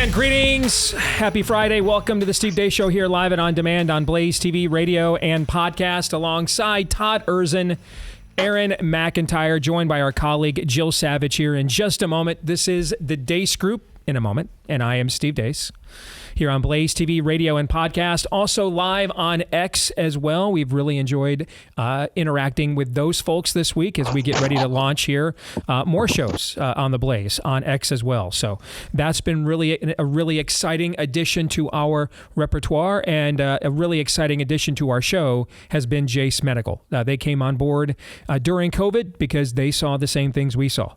And greetings. Happy Friday. Welcome to the Steve Deace Show here live and on demand on BlazeTV, radio, and podcast alongside Todd Erzin, Aaron McIntyre, joined by our colleague Jill Savage here in just a moment. This is the Deace Group in a moment, and I am Steve Deace here on BlazeTV, radio, and podcast. Also live on X as well. We've really enjoyed interacting with those folks this week as we get ready to launch here more shows on the Blaze on X as well. So that's been really a really exciting addition to our repertoire, and a really exciting addition to our show has been Jace Medical. They came on board during COVID because they saw the same things we saw.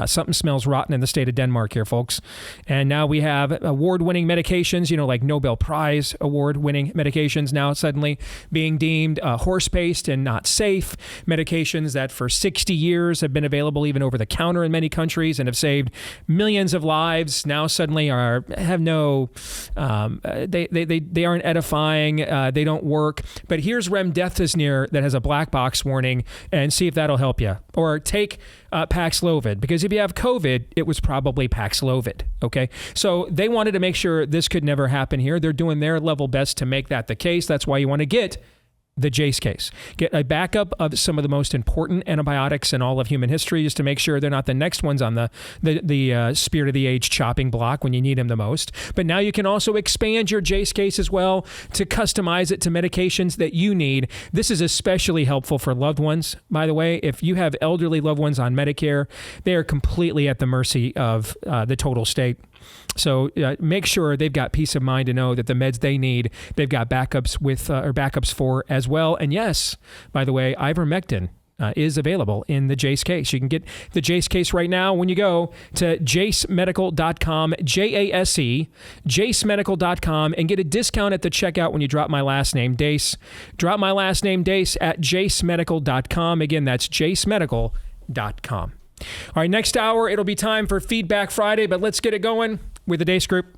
Something smells rotten in the state of Denmark here, folks. And now we have award-winning medications, like Nobel Prize award-winning medications now suddenly being deemed horse-paced and not safe. Medications that for 60 years have been available even over the counter in many countries and have saved millions of lives now suddenly have no, they aren't edifying, they don't work. But here's remdesivir that has a black box warning, and see if that'll help you. Or take Paxlovid, because if you have COVID, it was probably Paxlovid, okay? So they wanted to make sure this could never happen here. They're doing their level best to make that the case. That's why you want to get the Jace case. Get a backup of some of the most important antibiotics in all of human history, just to make sure they're not the next ones on the spirit of the age chopping block when you need them the most. But now you can also expand your Jace case as well to customize it to medications that you need. This is especially helpful for loved ones, by the way. If you have elderly loved ones on Medicare, they are completely at the mercy of the total state. So make sure they've got peace of mind to know that the meds they need, they've got backups with or backups for as well. And yes, by the way, ivermectin is available in the Jace case. You can get the Jace case right now when you go to jacemedical.com, Jase, jacemedical.com, and get a discount at the checkout when you drop my last name, Deace. Drop my last name, Deace, at jacemedical.com. Again, that's jacemedical.com. All right, next hour, it'll be time for Feedback Friday, but let's get it going with the Deace Group.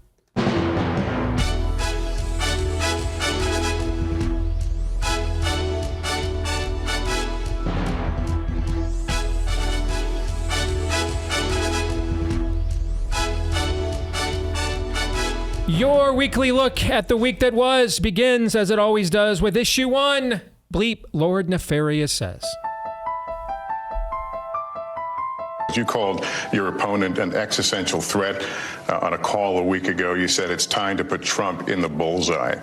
Your weekly look at the week that was begins, as it always does, with Issue 1. Bleep, Lord Nefarious says. You called your opponent an existential threat on a call a week ago. You said it's time to put Trump in the bullseye.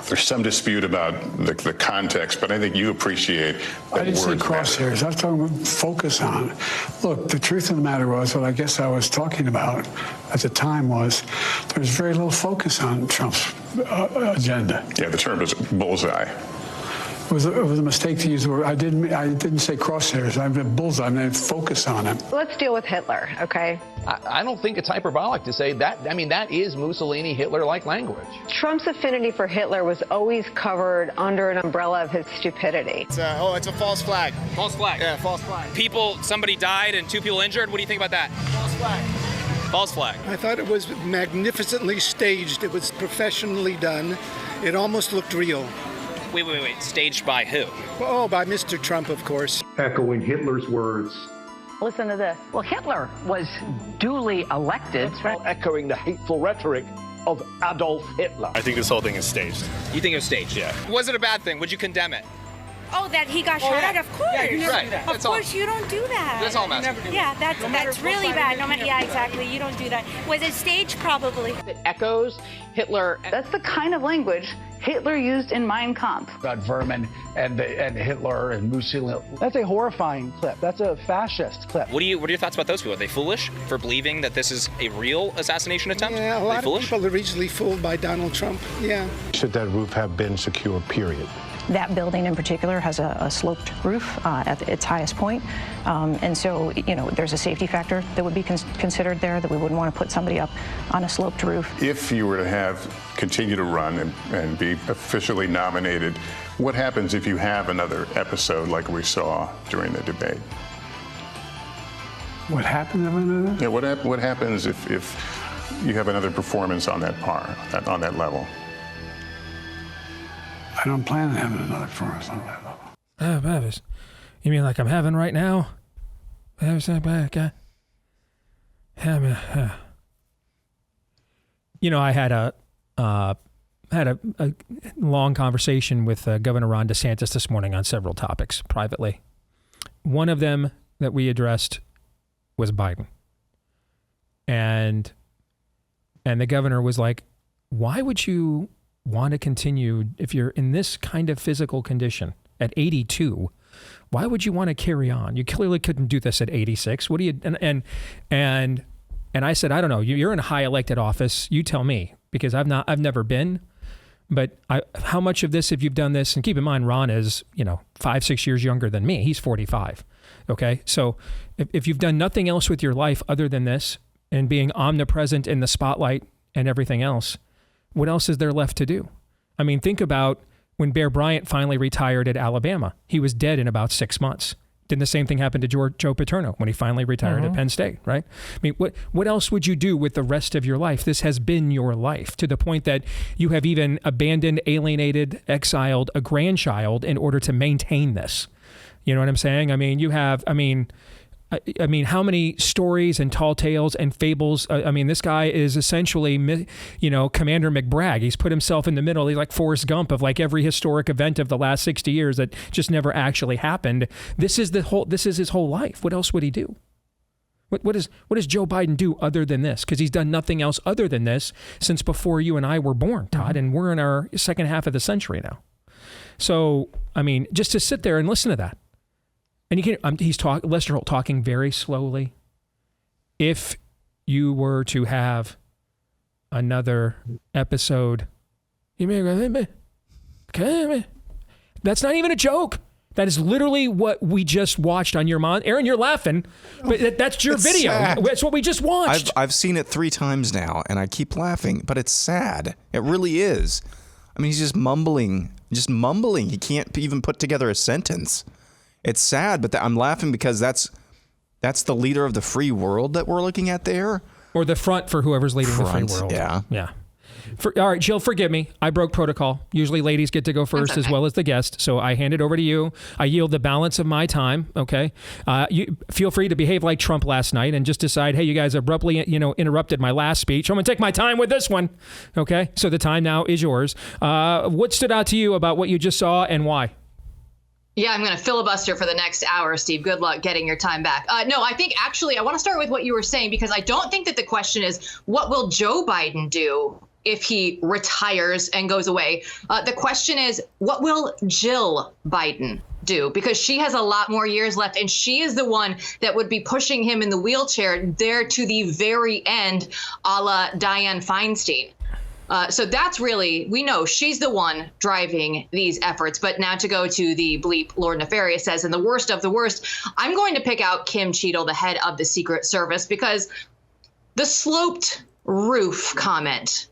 There's some dispute about the context, but I think you appreciate that. I didn't say crosshairs. I was talking about focus on. Look, the truth of the matter was, what I guess I was talking about at the time was there was very little focus on Trump's agenda. Yeah, the term is bullseye. It was a mistake to use the word. I didn't say crosshairs. I meant bullseye. I meant focus on him. Let's deal with Hitler, okay? I don't think it's hyperbolic to say that. I mean, that is Mussolini, Hitler-like language. Trump's affinity for Hitler was always covered under an umbrella of his stupidity. It's a false flag. False flag? Yeah, false flag. Somebody died and 2 people injured. What do you think about that? False flag. False flag. I thought it was magnificently staged. It was professionally done. It almost looked real. Wait. Staged by who? Oh, by Mr. Trump, of course. Echoing Hitler's words. Listen to this. Well, Hitler was duly elected. Echoing the hateful rhetoric of Adolf Hitler. I think this whole thing is staged. You think it was staged? Yeah. Was it a bad thing? Would you condemn it? Oh, that he got shot at? Of course. Yeah, you never do that. Of course, you don't do that. That's all I'm asking. Yeah, that's really bad. Yeah, exactly. You don't do that. Was it staged? Probably. It echoes Hitler. That's the kind of language Hitler used in Mein Kampf. About vermin and Hitler and Mussolini. That's a horrifying clip. That's a fascist clip. What are your thoughts about those people? Are they foolish for believing that this is a real assassination attempt? Yeah, a lot of people are easily fooled by Donald Trump. Yeah. Should that roof have been secure, period? That building in particular has a sloped roof at its highest point. And so, there's a safety factor that would be considered there, that we wouldn't want to put somebody up on a sloped roof. If you were to continue to run and be officially nominated, what happens if you have another episode like we saw during the debate? What happened? Yeah, what happens if you have another performance on that level? I don't plan on having another performance on that level. Bavis. You mean like I'm having right now? I had a long conversation with Governor Ron DeSantis this morning on several topics privately. One of them that we addressed was Biden. And the governor was like, why would you want to continue if you're in this kind of physical condition at 82? Why would you want to carry on? You clearly couldn't do this at 86. What do you, and I said, I don't know. You're in a high elected office. You tell me, because I've never been, but how much of this have you done this? And keep in mind, Ron is, 5-6 years younger than me. He's 45. Okay. So if you've done nothing else with your life other than this and being omnipresent in the spotlight and everything else, what else is there left to do? I mean, think about when Bear Bryant finally retired at Alabama. He was dead in about 6 months. Didn't the same thing happen to Joe Paterno when he finally retired at Penn State, right? I mean, what else would you do with the rest of your life? This has been your life, to the point that you have even abandoned, alienated, exiled a grandchild in order to maintain this. You know what I'm saying? I mean, how many stories and tall tales and fables? This guy is essentially, Commander McBragg. He's put himself in the middle. He's like Forrest Gump of like every historic event of the last 60 years that just never actually happened. This is his whole life. What else would he do? What does Joe Biden do other than this? Because he's done nothing else other than this since before you and I were born, Todd, and we're in our second half of the century now. So, just to sit there and listen to that. And Lester Holt talking very slowly. If you were to have another episode, that's not even a joke. That is literally what we just watched on your monitor. Aaron, you're laughing, but that's your video. Sad. That's what we just watched. I've seen it 3 times now, and I keep laughing, but it's sad. It really is. He's just mumbling. He can't even put together a sentence. It's sad, but I'm laughing because that's the leader of the free world that we're looking at there. Or the front for whoever's leading the free world. Yeah. All right, Jill, forgive me. I broke protocol. Usually ladies get to go first as well as the guest. So I hand it over to you. I yield the balance of my time. Okay. You feel free to behave like Trump last night and just decide, hey, you guys abruptly, interrupted my last speech. I'm going to take my time with this one. Okay. So the time now is yours. What stood out to you about what you just saw and why? Yeah, I'm going to filibuster for the next hour, Steve. Good luck getting your time back. No, I think actually I want to start with what you were saying, because I don't think that the question is what will Joe Biden do if he retires and goes away. The question is, what will Jill Biden do? Because she has a lot more years left, and she is the one that would be pushing him in the wheelchair there to the very end, a la Dianne Feinstein. So that's really, we know she's the one driving these efforts. But now to go to the bleep, Lord Nefarious says, and the worst of the worst, I'm going to pick out Kim Cheadle, the head of the Secret Service, because the sloped roof comment,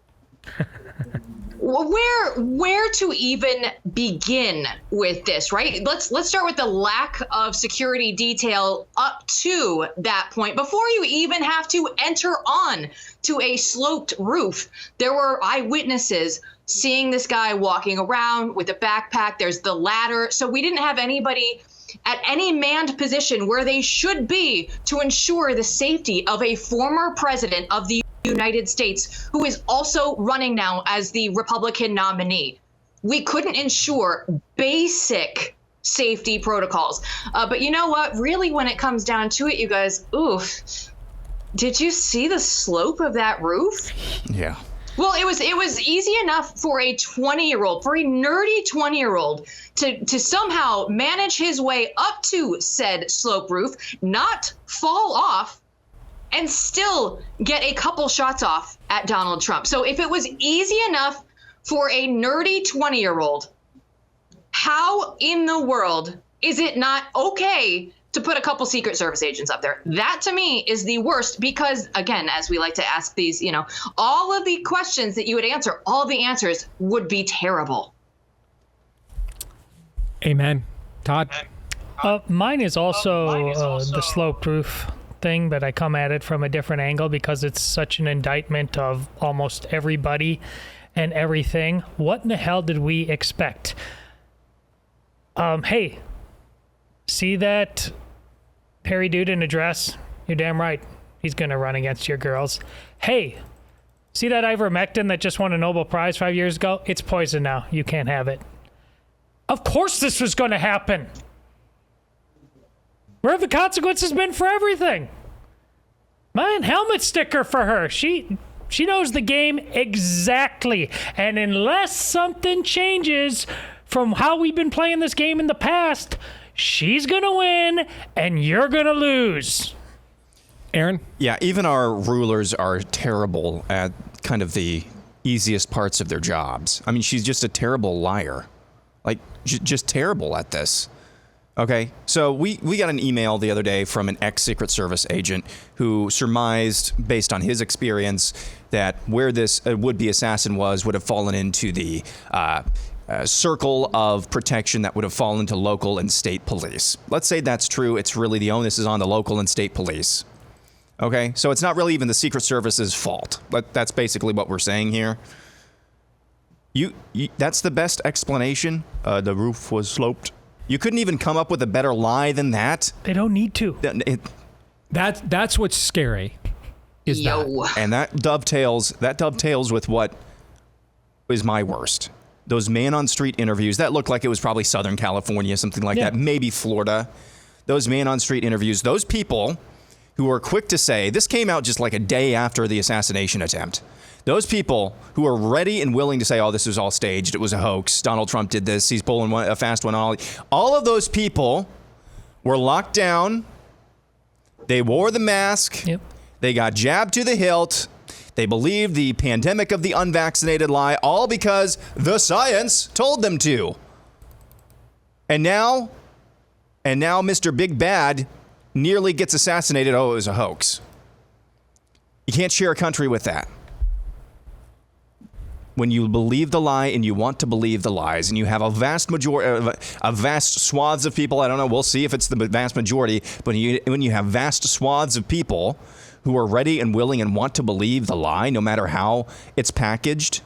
where to even begin with this, right? Let's start with the lack of security detail up to that point. Before you even have to enter on to a sloped roof, there were eyewitnesses seeing this guy walking around with a backpack. There's the ladder. So we didn't have anybody at any manned position where they should be to ensure the safety of a former president of the United States, who is also running now as the Republican nominee. We couldn't ensure basic safety protocols. But you know what? Really, when it comes down to it, you guys, oof, did you see the slope of that roof? Yeah. Well, it was easy enough for a 20-year-old, for a nerdy 20-year-old to somehow manage his way up to said slope roof, not fall off, and still get a couple shots off at Donald Trump. So if it was easy enough for a nerdy 20-year-old, how in the world is it not okay to put a couple Secret Service agents up there? That to me is the worst, because again, as we like to ask these, all of the questions that you would answer, all the answers would be terrible. Amen. Todd? Mine is also the sloped roof thing, but I come at it from a different angle because it's such an indictment of almost everybody and everything. What in the hell did we expect? Hey, see that Perry dude in a dress? You're damn right. He's going to run against your girls. Hey, See that ivermectin that just won a Nobel Prize 5 years ago? It's poison now. You can't have it. Of course this was going to happen. Where have the consequences been for everything? Man, helmet sticker for her. She knows the game exactly. And unless something changes from how we've been playing this game in the past, she's going to win and you're going to lose. Aaron? Yeah, even our rulers are terrible at kind of the easiest parts of their jobs. I mean, she's just a terrible liar. Like, just terrible at this. Okay, so we got an email the other day from an ex-Secret Service agent who surmised, based on his experience, that where this would-be assassin would have fallen into the circle of protection that would have fallen to local and state police. Let's say that's true. It's really the onus is on the local and state police. Okay, so it's not really even the Secret Service's fault. That's basically what we're saying here. You that's the best explanation. The roof was sloped. You couldn't even come up with a better lie than that. They don't need to. That's what's scary. And that dovetails with what is my worst. Those man-on-street interviews, that looked like it was probably Southern California, something like that, maybe Florida. Those man-on-street interviews, those people who are quick to say, this came out just like a day after the assassination attempt. Those people who are ready and willing to say, oh, this was all staged, it was a hoax, Donald Trump did this, he's pulling a fast one. All of those people were locked down. They wore the mask. Yep. They got jabbed to the hilt. They believed the pandemic of the unvaccinated lie, all because the science told them to. And now Mr. Big Bad nearly gets assassinated. Oh, it was a hoax. You can't share a country with that. When you believe the lie and you want to believe the lies, and you have a vast swaths of people, I don't know, we'll see if it's the vast majority, but when you have vast swaths of people who are ready and willing and want to believe the lie, no matter how it's packaged,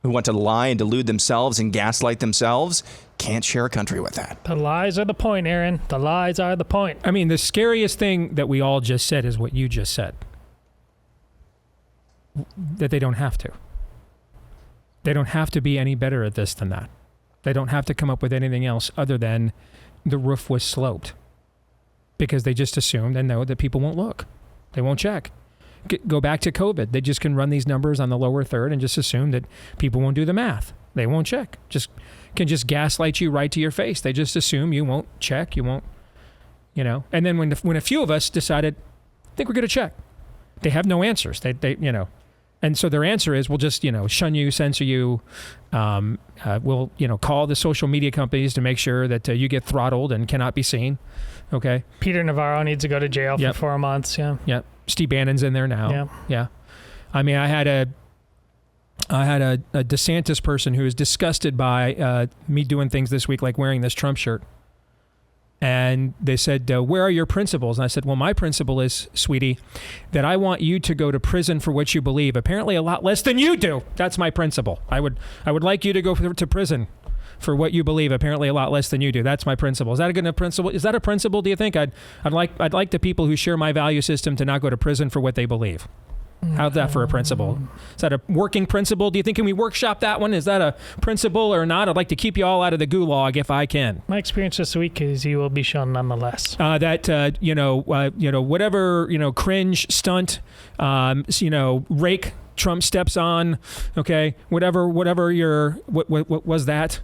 who want to lie and delude themselves and gaslight themselves, can't share a country with that. The lies are the point, Aaron. The lies are the point. I mean, the scariest thing that we all just said is what you just said. That they don't have to. They don't have to be any better at this than that. They don't have to come up with anything else other than the roof was sloped. Because they just assumed and know that people won't look. They won't check. Go back to COVID. They just can run these numbers on the lower third and just assume that people won't do the math. They won't check. Can just gaslight you right to your face. They just assume you won't check. You won't, And then when a few of us decided, I think we're going to check, they have no answers. They. And so their answer is, we'll just, shun you, censor you. We'll, call the social media companies to make sure that you get throttled and cannot be seen. Okay. Peter Navarro needs to go to jail for 4 months. Yeah. Yep. Steve Bannon's in there now. Yeah. I mean, I had a DeSantis person who was disgusted by me doing things this week, like wearing this Trump shirt. And they said, where are your principles? And I said, well, my principle is, sweetie, that I want you to go to prison for what you believe. Apparently a lot less than you do. That's my principle. I would like you to go to prison for what you believe. Apparently a lot less than you do. That's my principle. Is that a good enough principle? Is that a principle, do you think? I'd like the people who share my value system to not go to prison for what they believe. How's that for a principle? Is that a working principle? Do you think, can we workshop that one? Is that a principle or not? I'd like to keep you all out of the gulag if I can. My experience this week is you will be shown nonetheless. Whatever, cringe stunt, rake Trump steps on, okay, whatever what was that?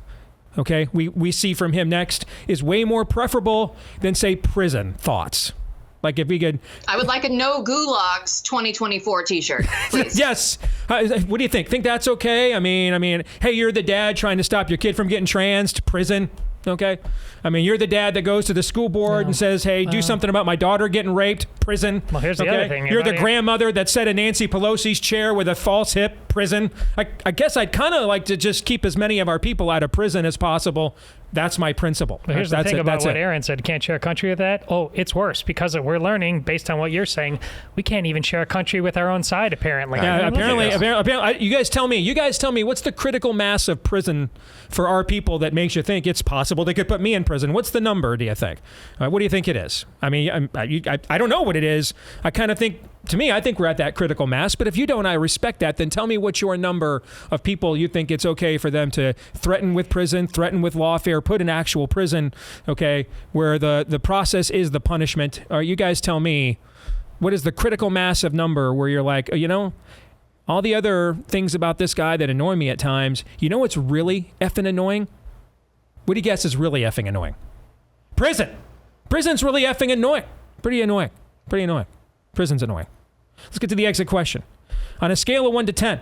Okay, we see from him next is way more preferable than, say, prison thoughts. Like if we could, I would like a no gulags 2024 T-shirt, please. Yes. What do you think? Think that's okay? I mean, hey, you're the dad trying to stop your kid from getting transed, prison. Okay. I mean, you're the dad that goes to the school board and says, hey, do something about my daughter getting raped, prison. Well, here's the other thing. You're the grandmother that sat in Nancy Pelosi's chair with a false hip, prison. I guess I'd kind of like to just keep as many of our people out of prison as possible. That's my principle. But here's the thing about what Aaron said. Can't share a country with that? Oh, it's worse because we're learning, based on what you're saying, we can't even share a country with our own side, apparently. Yeah, apparently, you guys tell me, what's the critical mass of prison for our people that makes you think it's possible they could put me in prison? What's the number, do you think? What do you think it is? I mean, I don't know what it is. I kind of think to me, I think we're at that critical mass. But if you don't, I respect that. Then tell me what's your number of people you think it's okay for them to threaten with prison, threaten with lawfare, put in actual prison, okay, where the process is the punishment. Or you guys tell me, what is the critical mass of number where you're like, all the other things about this guy that annoy me at times, what's really effing annoying? What do you guess is really effing annoying? Prison. Prison's really effing annoying. Pretty annoying. Prison's annoying. Let's get to the exit question. On a scale of 1 to 10,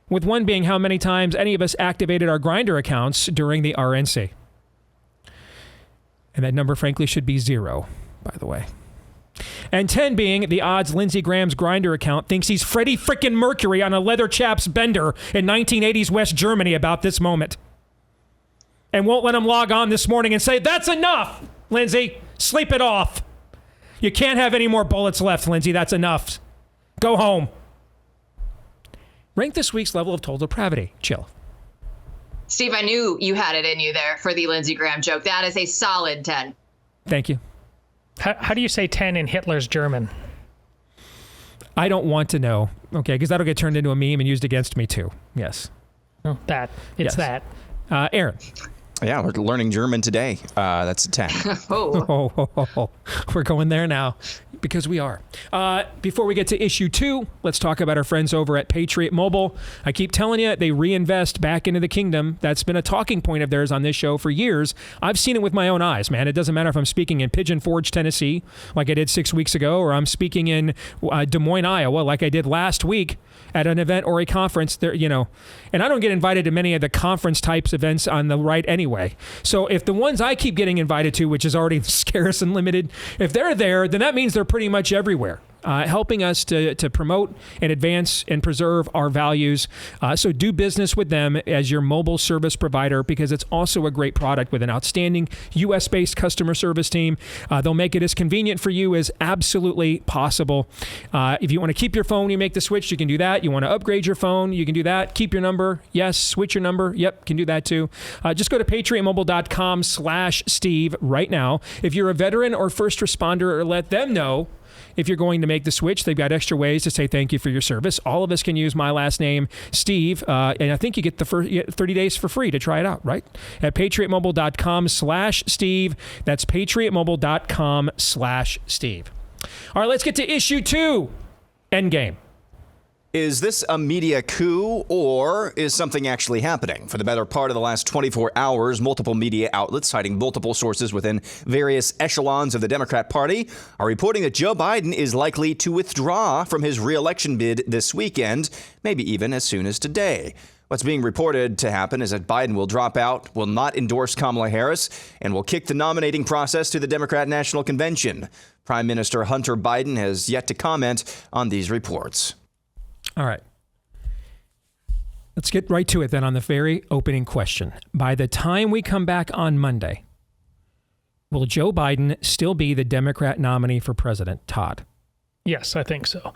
with 1 being how many times any of us activated our Grindr accounts during the RNC. And that number, frankly, should be 0, by the way. And 10 being the odds Lindsey Graham's Grindr account thinks he's Freddie frickin' Mercury on a leather chaps bender in 1980s West Germany about this moment. And won't let him log on this morning and say, that's enough, Lindsey. Sleep it off. You can't have any more bullets left, Lindsey. That's enough. Go home. Rank this week's level of total depravity. Chill. Steve, I knew you had it in you there for the Lindsey Graham joke. That is a solid 10. Thank you. How do you say 10 in Hitler's German? I don't want to know, okay, because that'll get turned into a meme and used against me too. Yes. Oh, that. It's yes. that. Aaron. Yeah, we're learning German today. That's a 10. We're going there now because we are. Before we get to issue 2, let's talk about our friends over at Patriot Mobile. I keep telling you, they reinvest back into the kingdom. That's been a talking point of theirs on this show for years. I've seen it with my own eyes, man. It doesn't matter if I'm speaking in Pigeon Forge, Tennessee, like I did 6 weeks ago, or I'm speaking in Des Moines, Iowa, like I did last week at an event or a conference there, and I don't get invited to many of the conference types events on the right anyway. So if the ones I keep getting invited to, which is already scarce and limited, if they're there, then that means they're pretty much everywhere. Helping us to promote and advance and preserve our values. So do business with them as your mobile service provider because it's also a great product with an outstanding U.S.-based customer service team. They'll make it as convenient for you as absolutely possible. If you want to keep your phone, you make the switch, you can do that. You want to upgrade your phone, you can do that. Keep your number. Yes. Switch your number. Yep. Can do that too. Just go to patriotmobile.com/Steve right now. If you're a veteran or first responder, let them know. If you're going to make the switch, they've got extra ways to say thank you for your service. All of us can use my last name, Steve, and I think you get the first 30 days for free to try it out, right? At patriotmobile.com/Steve. That's patriotmobile.com/Steve. All right, let's get to issue 2, Endgame. Is this a media coup or is something actually happening? For the better part of the last 24 hours, multiple media outlets citing multiple sources within various echelons of the Democrat Party are reporting that Joe Biden is likely to withdraw from his re-election bid this weekend, maybe even as soon as today. What's being reported to happen is that Biden will drop out, will not endorse Kamala Harris, and will kick the nominating process to the Democrat National Convention. Prime Minister Hunter Biden has yet to comment on these reports. All right. Let's get right to it then on the very opening question. By the time we come back on Monday, will Joe Biden still be the Democrat nominee for president? Todd? Yes, I think so.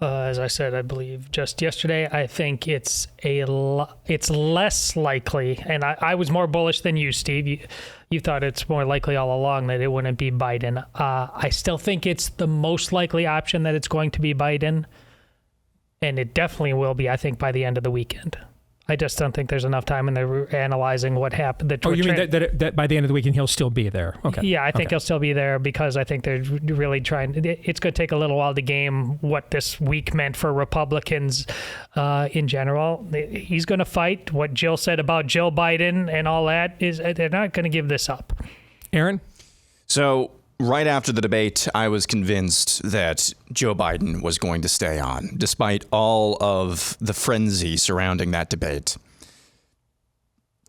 As I said, I believe just yesterday, I think it's less likely, and I was more bullish than you, Steve. You thought it's more likely all along that it wouldn't be Biden. I still think it's the most likely option that it's going to be Biden. And it definitely will be, I think, by the end of the weekend. I just don't think there's enough time, and they're analyzing what happened. You mean that by the end of the weekend he'll still be there? Okay. Yeah, I think he'll still be there because I think they're really trying. It's going to take a little while to game what this week meant for Republicans in general. He's going to fight. What Jill said about Joe Biden and all that is they're not going to give this up. Aaron? So right after the debate, I was convinced that Joe Biden was going to stay on, despite all of the frenzy surrounding that debate.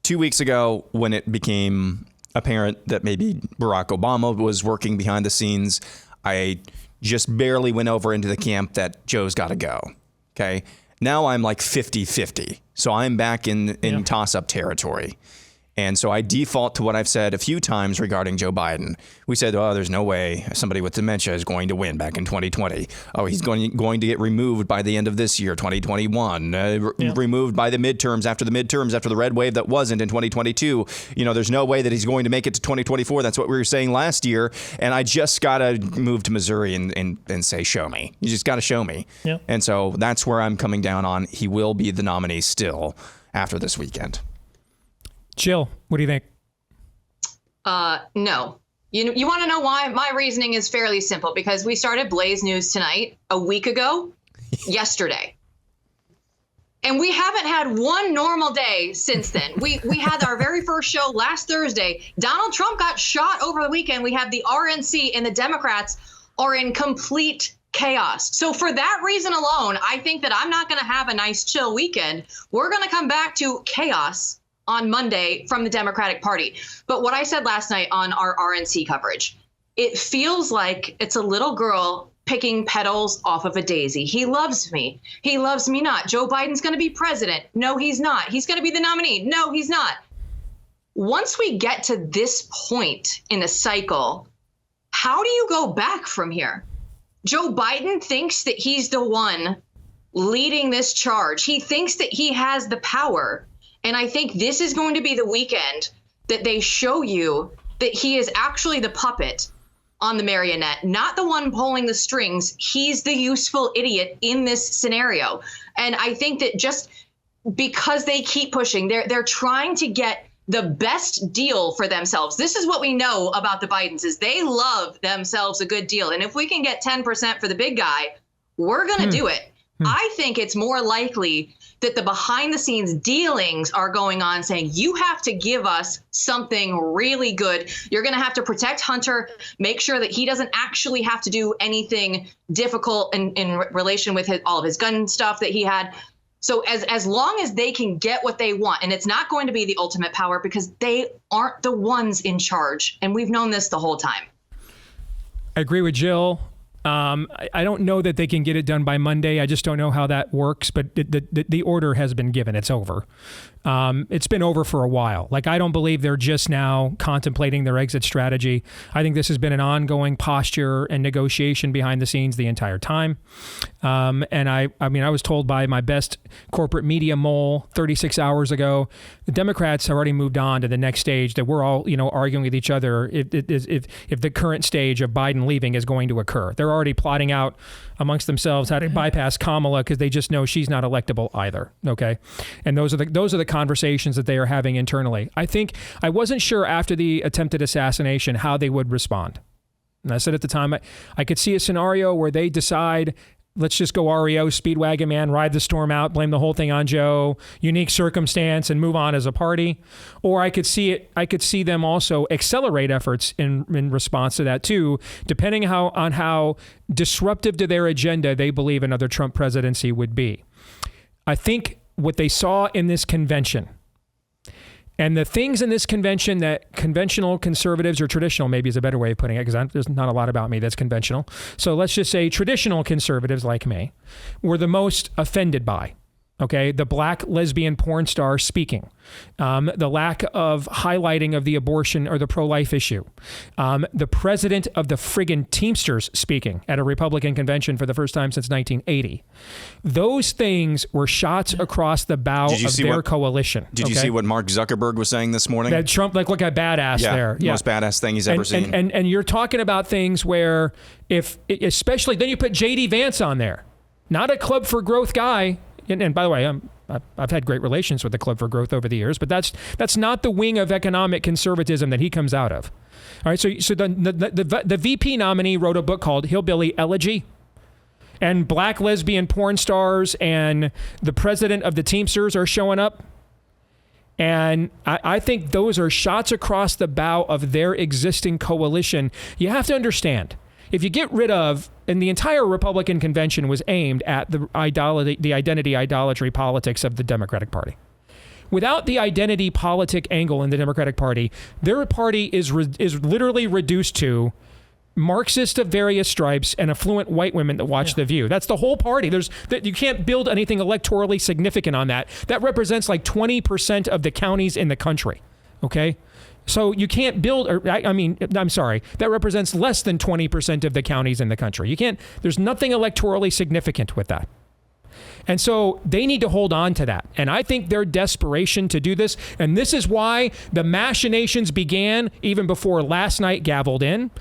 2 weeks ago, when it became apparent that maybe Barack Obama was working behind the scenes, I just barely went over into the camp that Joe's got to go. Okay. Now I'm like 50-50. So I'm back in toss-up territory. And so I default to what I've said a few times regarding Joe Biden. We said, oh, there's no way somebody with dementia is going to win back in 2020. Oh, he's going to get removed by the end of this year, 2021. Removed by the midterms, after the red wave that wasn't in 2022. There's no way that he's going to make it to 2024. That's what we were saying last year. And I just got to move to Missouri and say, show me. You just got to show me. Yep. And so that's where I'm coming down on. He will be the nominee still after this weekend. Jill, what do you think? No. You want to know why? My reasoning is fairly simple, because we started Blaze News Tonight a week ago, yesterday. And we haven't had one normal day since then. We had our very first show last Thursday. Donald Trump got shot over the weekend. We have the RNC and the Democrats are in complete chaos. So for that reason alone, I think that I'm not going to have a nice chill weekend. We're going to come back to chaos on Monday from the Democratic Party. But what I said last night on our RNC coverage, it feels like it's a little girl picking petals off of a daisy. He loves me. He loves me not. Joe Biden's going to be president. No, he's not. He's going to be the nominee. No, he's not. Once we get to this point in the cycle, how do you go back from here? Joe Biden thinks that he's the one leading this charge. He thinks that he has the power. And I think this is going to be the weekend that they show you that he is actually the puppet on the marionette, not the one pulling the strings. He's the useful idiot in this scenario. And I think that just because they keep pushing, they're trying to get the best deal for themselves. This is what we know about the Bidens, is they love themselves a good deal. And if we can get 10% for the big guy, we're going to do it. I think it's more likely that the behind the scenes dealings are going on, saying you have to give us something really good. You're going to have to protect Hunter, make sure that he doesn't actually have to do anything difficult in relation with all of his gun stuff that he had. So as long as they can get what they want, and it's not going to be the ultimate power because they aren't the ones in charge. And we've known this the whole time. I agree with Jill. I don't know that they can get it done by Monday. I just don't know how that works. But the order has been given. It's over. It's been over for a while. Like, I don't believe they're just now contemplating their exit strategy. I think this has been an ongoing posture and negotiation behind the scenes the entire time. And I mean, I was told by my best corporate media mole 36 hours ago, the Democrats have already moved on to the next stage, that we're all, arguing with each other if the current stage of Biden leaving is going to occur. They're already plotting out amongst themselves how to bypass Kamala because they just know she's not electable either. Okay. And those are the conversations that they are having internally. I wasn't sure after the attempted assassination how they would respond. And I said at the time, I could see a scenario where they decide, let's just go REO, Speedwagon Man, ride the storm out, blame the whole thing on Joe, unique circumstance, and move on as a party. Or I could see them also accelerate efforts in response to that too, depending on how disruptive to their agenda they believe another Trump presidency would be. I think what they saw in this convention, and the things in this convention that conventional conservatives, or traditional maybe is a better way of putting it, because there's not a lot about me that's conventional. So let's just say traditional conservatives like me were the most offended by. Okay, the black lesbian porn star speaking, the lack of highlighting of the abortion or the pro-life issue, the president of the friggin' Teamsters speaking at a Republican convention for the first time since 1980. Those things were shots across the bow of their coalition. Did you see what Mark Zuckerberg was saying this morning? That Trump, look a badass there. Yeah, most badass thing he's ever seen. And you're talking about things where especially then you put J.D. Vance on there, not a Club for Growth guy. And by the way, I've had great relations with the Club for Growth over the years, but that's not the wing of economic conservatism that he comes out of. All right, so the VP nominee wrote a book called Hillbilly Elegy, and black lesbian porn stars and the president of the Teamsters are showing up. And I think those are shots across the bow of their existing coalition. You have to understand, if you get rid of, and the entire Republican convention was aimed at the identity idolatry politics of the Democratic Party. Without the identity politic angle in the Democratic Party, their party is literally reduced to Marxists of various stripes and affluent white women that watch The View. That's the whole party. You can't build anything electorally significant on that. That represents like 20% of the counties in the country. Okay? So you can't build, I'm sorry, that represents less than 20% of the counties in the country. There's nothing electorally significant with that. And so they need to hold on to that. And I think their desperation to do this, and this is why the machinations began even before last night gavelled in,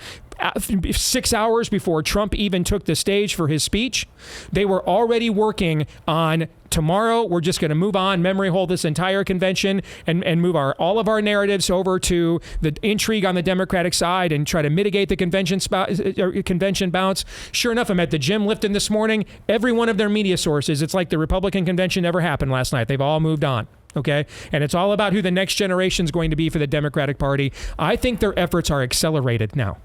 6 hours before Trump even took the stage for his speech. They were already working on tomorrow. We're just going to move on, memory hold this entire convention and move all of our narratives over to the intrigue on the Democratic side and try to mitigate the convention bounce. Sure enough, I'm at the gym lifting this morning. Every one of their media sources, it's like the Republican convention never happened last night. They've all moved on. Okay. And it's all about who the next generation is going to be for the Democratic Party. I think their efforts are accelerated now.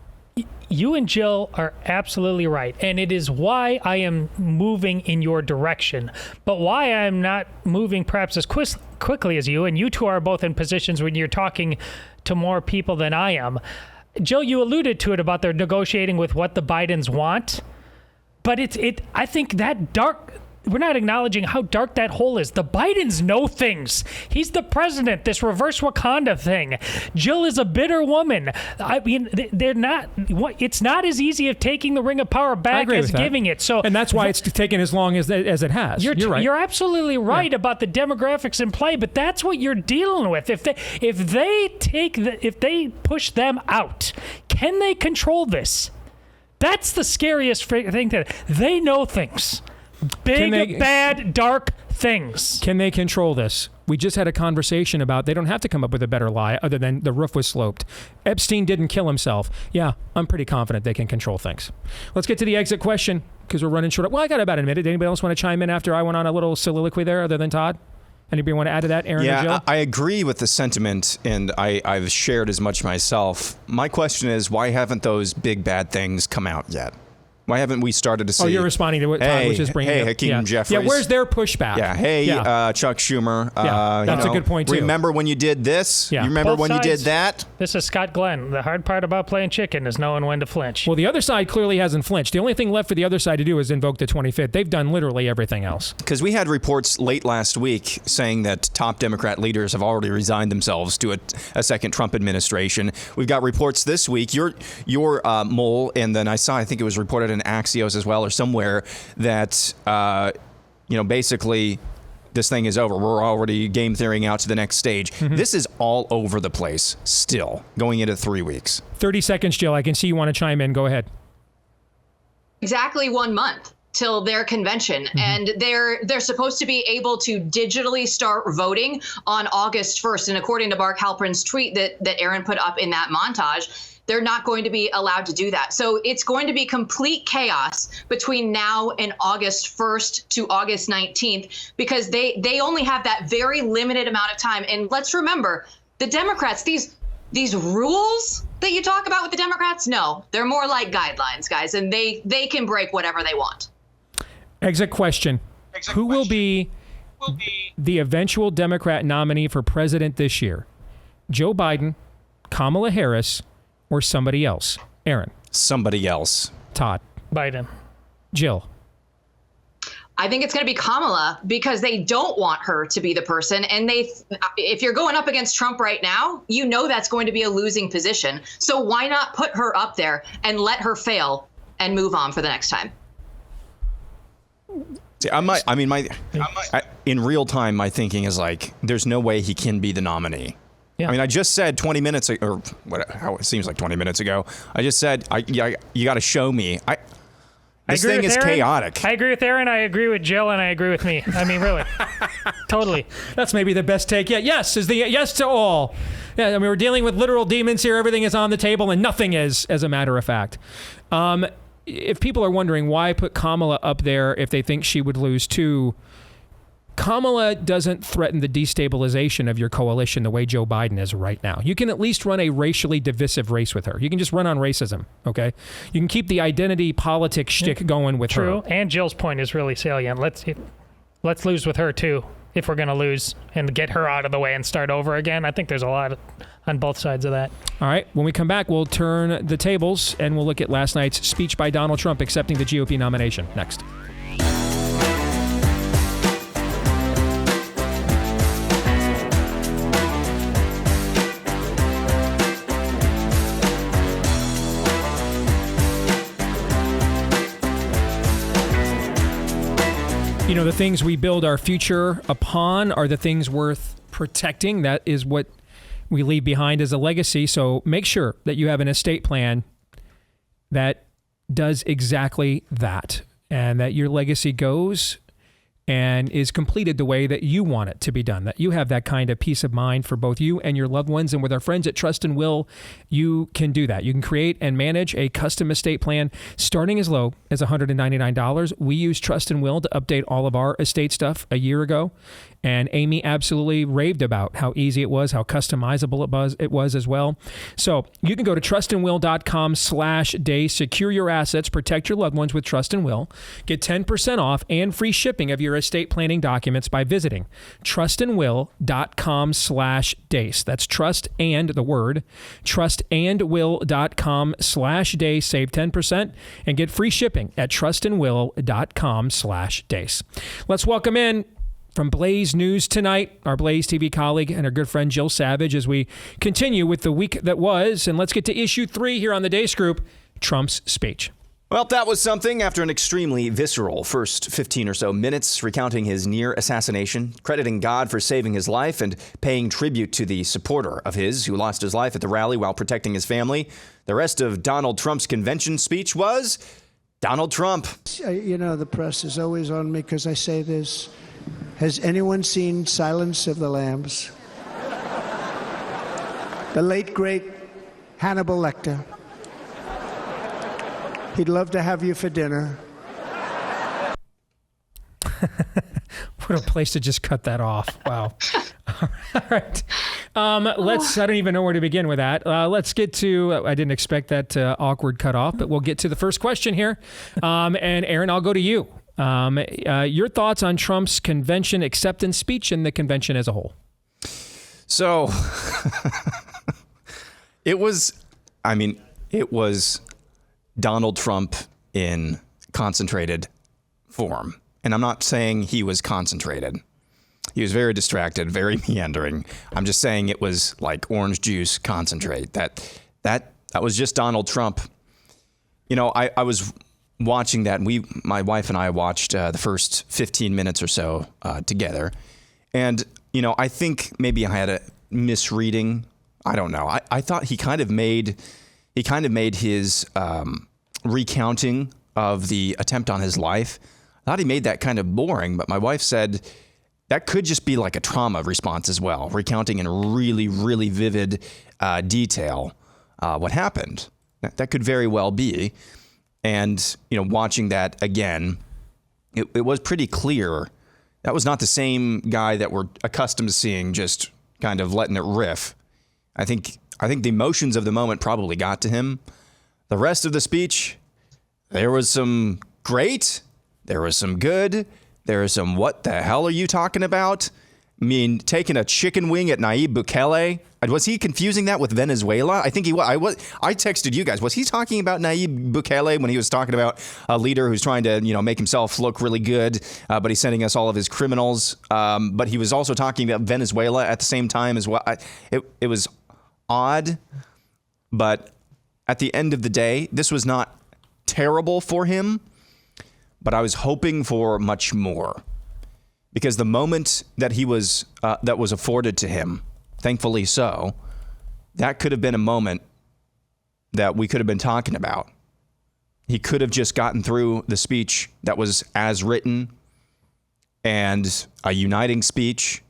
You and Jill are absolutely right, and it is why I am moving in your direction, but why I'm not moving perhaps as quickly as you, and you two are both in positions when you're talking to more people than I am. Jill, you alluded to it about their negotiating with what the Bidens want, but I think that we're not acknowledging how dark that hole is. The Bidens know things. He's the president, this reverse Wakanda thing. Jill is a bitter woman. I mean, it's not as easy of taking the ring of power back as giving it. So, and that's why it's taken as long as it has. You're right. You're absolutely right about the demographics in play, but that's what you're dealing with. If they push them out, can they control this? That's the scariest thing. They know things. Big, bad, dark things. Can they control this? We just had a conversation about they don't have to come up with a better lie other than the roof was sloped. Epstein didn't kill himself. Yeah, I'm pretty confident they can control things. Let's get to the exit question because we're running short. Well, I got about a minute. Anybody else want to chime in after I went on a little soliloquy there other than Todd? Anybody want to add to that, Aaron or Jill? Yeah, I agree with the sentiment, and I've shared as much myself. My question is, why haven't those big bad things come out yet? Why haven't we started to see? Oh, you're responding to what Todd was just bringing up. Hakeem Jeffries. Yeah, where's their pushback? Yeah, Chuck Schumer. That's a good point, too. Remember when you did this? Yeah. You remember when you did that? This is Scott Glenn. The hard part about playing chicken is knowing when to flinch. Well, the other side clearly hasn't flinched. The only thing left for the other side to do is invoke the 25th. They've done literally everything else. Because we had reports late last week saying that top Democrat leaders have already resigned themselves to a second Trump administration. We've got reports this week. Your mole, and then I think it was reported in Axios as well, or somewhere, that basically this thing is over. We're already game theorying out to the next stage. Mm-hmm. This is all over the place still, going into 3 weeks. 30 seconds, Jill. I can see you want to chime in. Go ahead. Exactly 1 month till their convention. Mm-hmm. And they're supposed to be able to digitally start voting on August 1st. And according to Mark Halperin's tweet that Aaron put up in that montage, they're not going to be allowed to do that. So it's going to be complete chaos between now and August 1st to August 19th, because they only have that very limited amount of time. And let's remember, the Democrats, these rules that you talk about with the Democrats, no, they're more like guidelines, guys, and they can break whatever they want. Exit question. Who will be the eventual Democrat nominee for president this year? Joe Biden, Kamala Harris, or somebody else? Aaron. Somebody else. Todd. Biden. Jill. I think it's going to be Kamala, because they don't want her to be the person. And if you're going up against Trump right now, you know that's going to be a losing position. So why not put her up there and let her fail and move on for the next time? See, in real time, my thinking is like, there's no way he can be the nominee. Yeah. I mean, I just said 20 minutes ago, or how it seems like 20 minutes ago. I just said, you got to show me. This thing is chaotic. I agree with Aaron. I agree with Jill, and I agree with me. I mean, really, totally. That's maybe the best take yet. Yes is the yes to all. Yeah, I mean, we're dealing with literal demons here. Everything is on the table, and nothing is, as a matter of fact. If people are wondering why put Kamala up there if they think she would lose too, Kamala doesn't threaten the destabilization of your coalition the way Joe Biden is right now. You can at least run a racially divisive race with her. You can just run on racism, okay? You can keep the identity politics shtick going with her. True, and Jill's point is really salient. Let's lose with her, too, if we're going to lose, and get her out of the way and start over again. I think there's a lot on both sides of that. All right, when we come back, we'll turn the tables, and we'll look at last night's speech by Donald Trump accepting the GOP nomination. Next. You know, the things we build our future upon are the things worth protecting. That is what we leave behind as a legacy. So make sure that you have an estate plan that does exactly that, and that your legacy goes and is completed the way that you want it to be done, that you have that kind of peace of mind for both you and your loved ones. And with our friends at Trust and Will, you can do that. You can create and manage a custom estate plan starting as low as $199. We used Trust and Will to update all of our estate stuff a year ago. And Amy absolutely raved about how easy it was, how customizable it was as well. So you can go to trustandwill.com/Deace, secure your assets, protect your loved ones with Trust and Will. Get 10% off and free shipping of your estate planning documents by visiting trustandwill.com/Deace. That's trust and the word, trustandwill.com/Deace. Save 10% and get free shipping at trustandwill.com/Deace. Let's welcome in from Blaze News tonight, our Blaze TV colleague and our good friend Jill Savage, as we continue with the week that was. And let's get to issue 3 here on the Deace Group, Trump's speech. Well, that was something after an extremely visceral first 15 or so minutes, recounting his near assassination, crediting God for saving his life, and paying tribute to the supporter of his who lost his life at the rally while protecting his family. The rest of Donald Trump's convention speech was Donald Trump. You know, the press is always on me because I say this. Has anyone seen Silence of the Lambs? The late, great Hannibal Lecter. He'd love to have you for dinner. What a place to just cut that off. Wow. All right. I don't even know where to begin with that. Let's get to, I didn't expect that awkward cut off, but we'll get to the first question here. And Aaron, I'll go to you. Your thoughts on Trump's convention acceptance speech and the convention as a whole? So it was Donald Trump in concentrated form. And I'm not saying he was concentrated. He was very distracted, very meandering. I'm just saying it was like orange juice concentrate. That was just Donald Trump. You know, I was watching that, and my wife and I watched the first 15 minutes or so together. And, you know, I think maybe I had a misreading. I don't know. I thought he kind of made his recounting of the attempt on his life. I thought he made that kind of boring, but my wife said that could just be like a trauma response as well, recounting in really, really vivid detail what happened. That could very well be. And, you know, watching that again, it was pretty clear that was not the same guy that we're accustomed to seeing just kind of letting it riff. I think the emotions of the moment probably got to him. The rest of the speech, there was some great, there was some good, there was some what the hell are you talking about? I mean, taking a chicken wing at Nayib Bukele. Was he confusing that with Venezuela? I think he was. I texted you guys. Was he talking about Nayib Bukele when he was talking about a leader who's trying to, you know, make himself look really good, but he's sending us all of his criminals? But he was also talking about Venezuela at the same time as well. It was odd, but at the end of the day, this was not terrible for him, but I was hoping for much more. Because the moment that that was afforded to him, thankfully so, that could have been a moment that we could have been talking about. He could have just gotten through the speech that was as written and a uniting speech,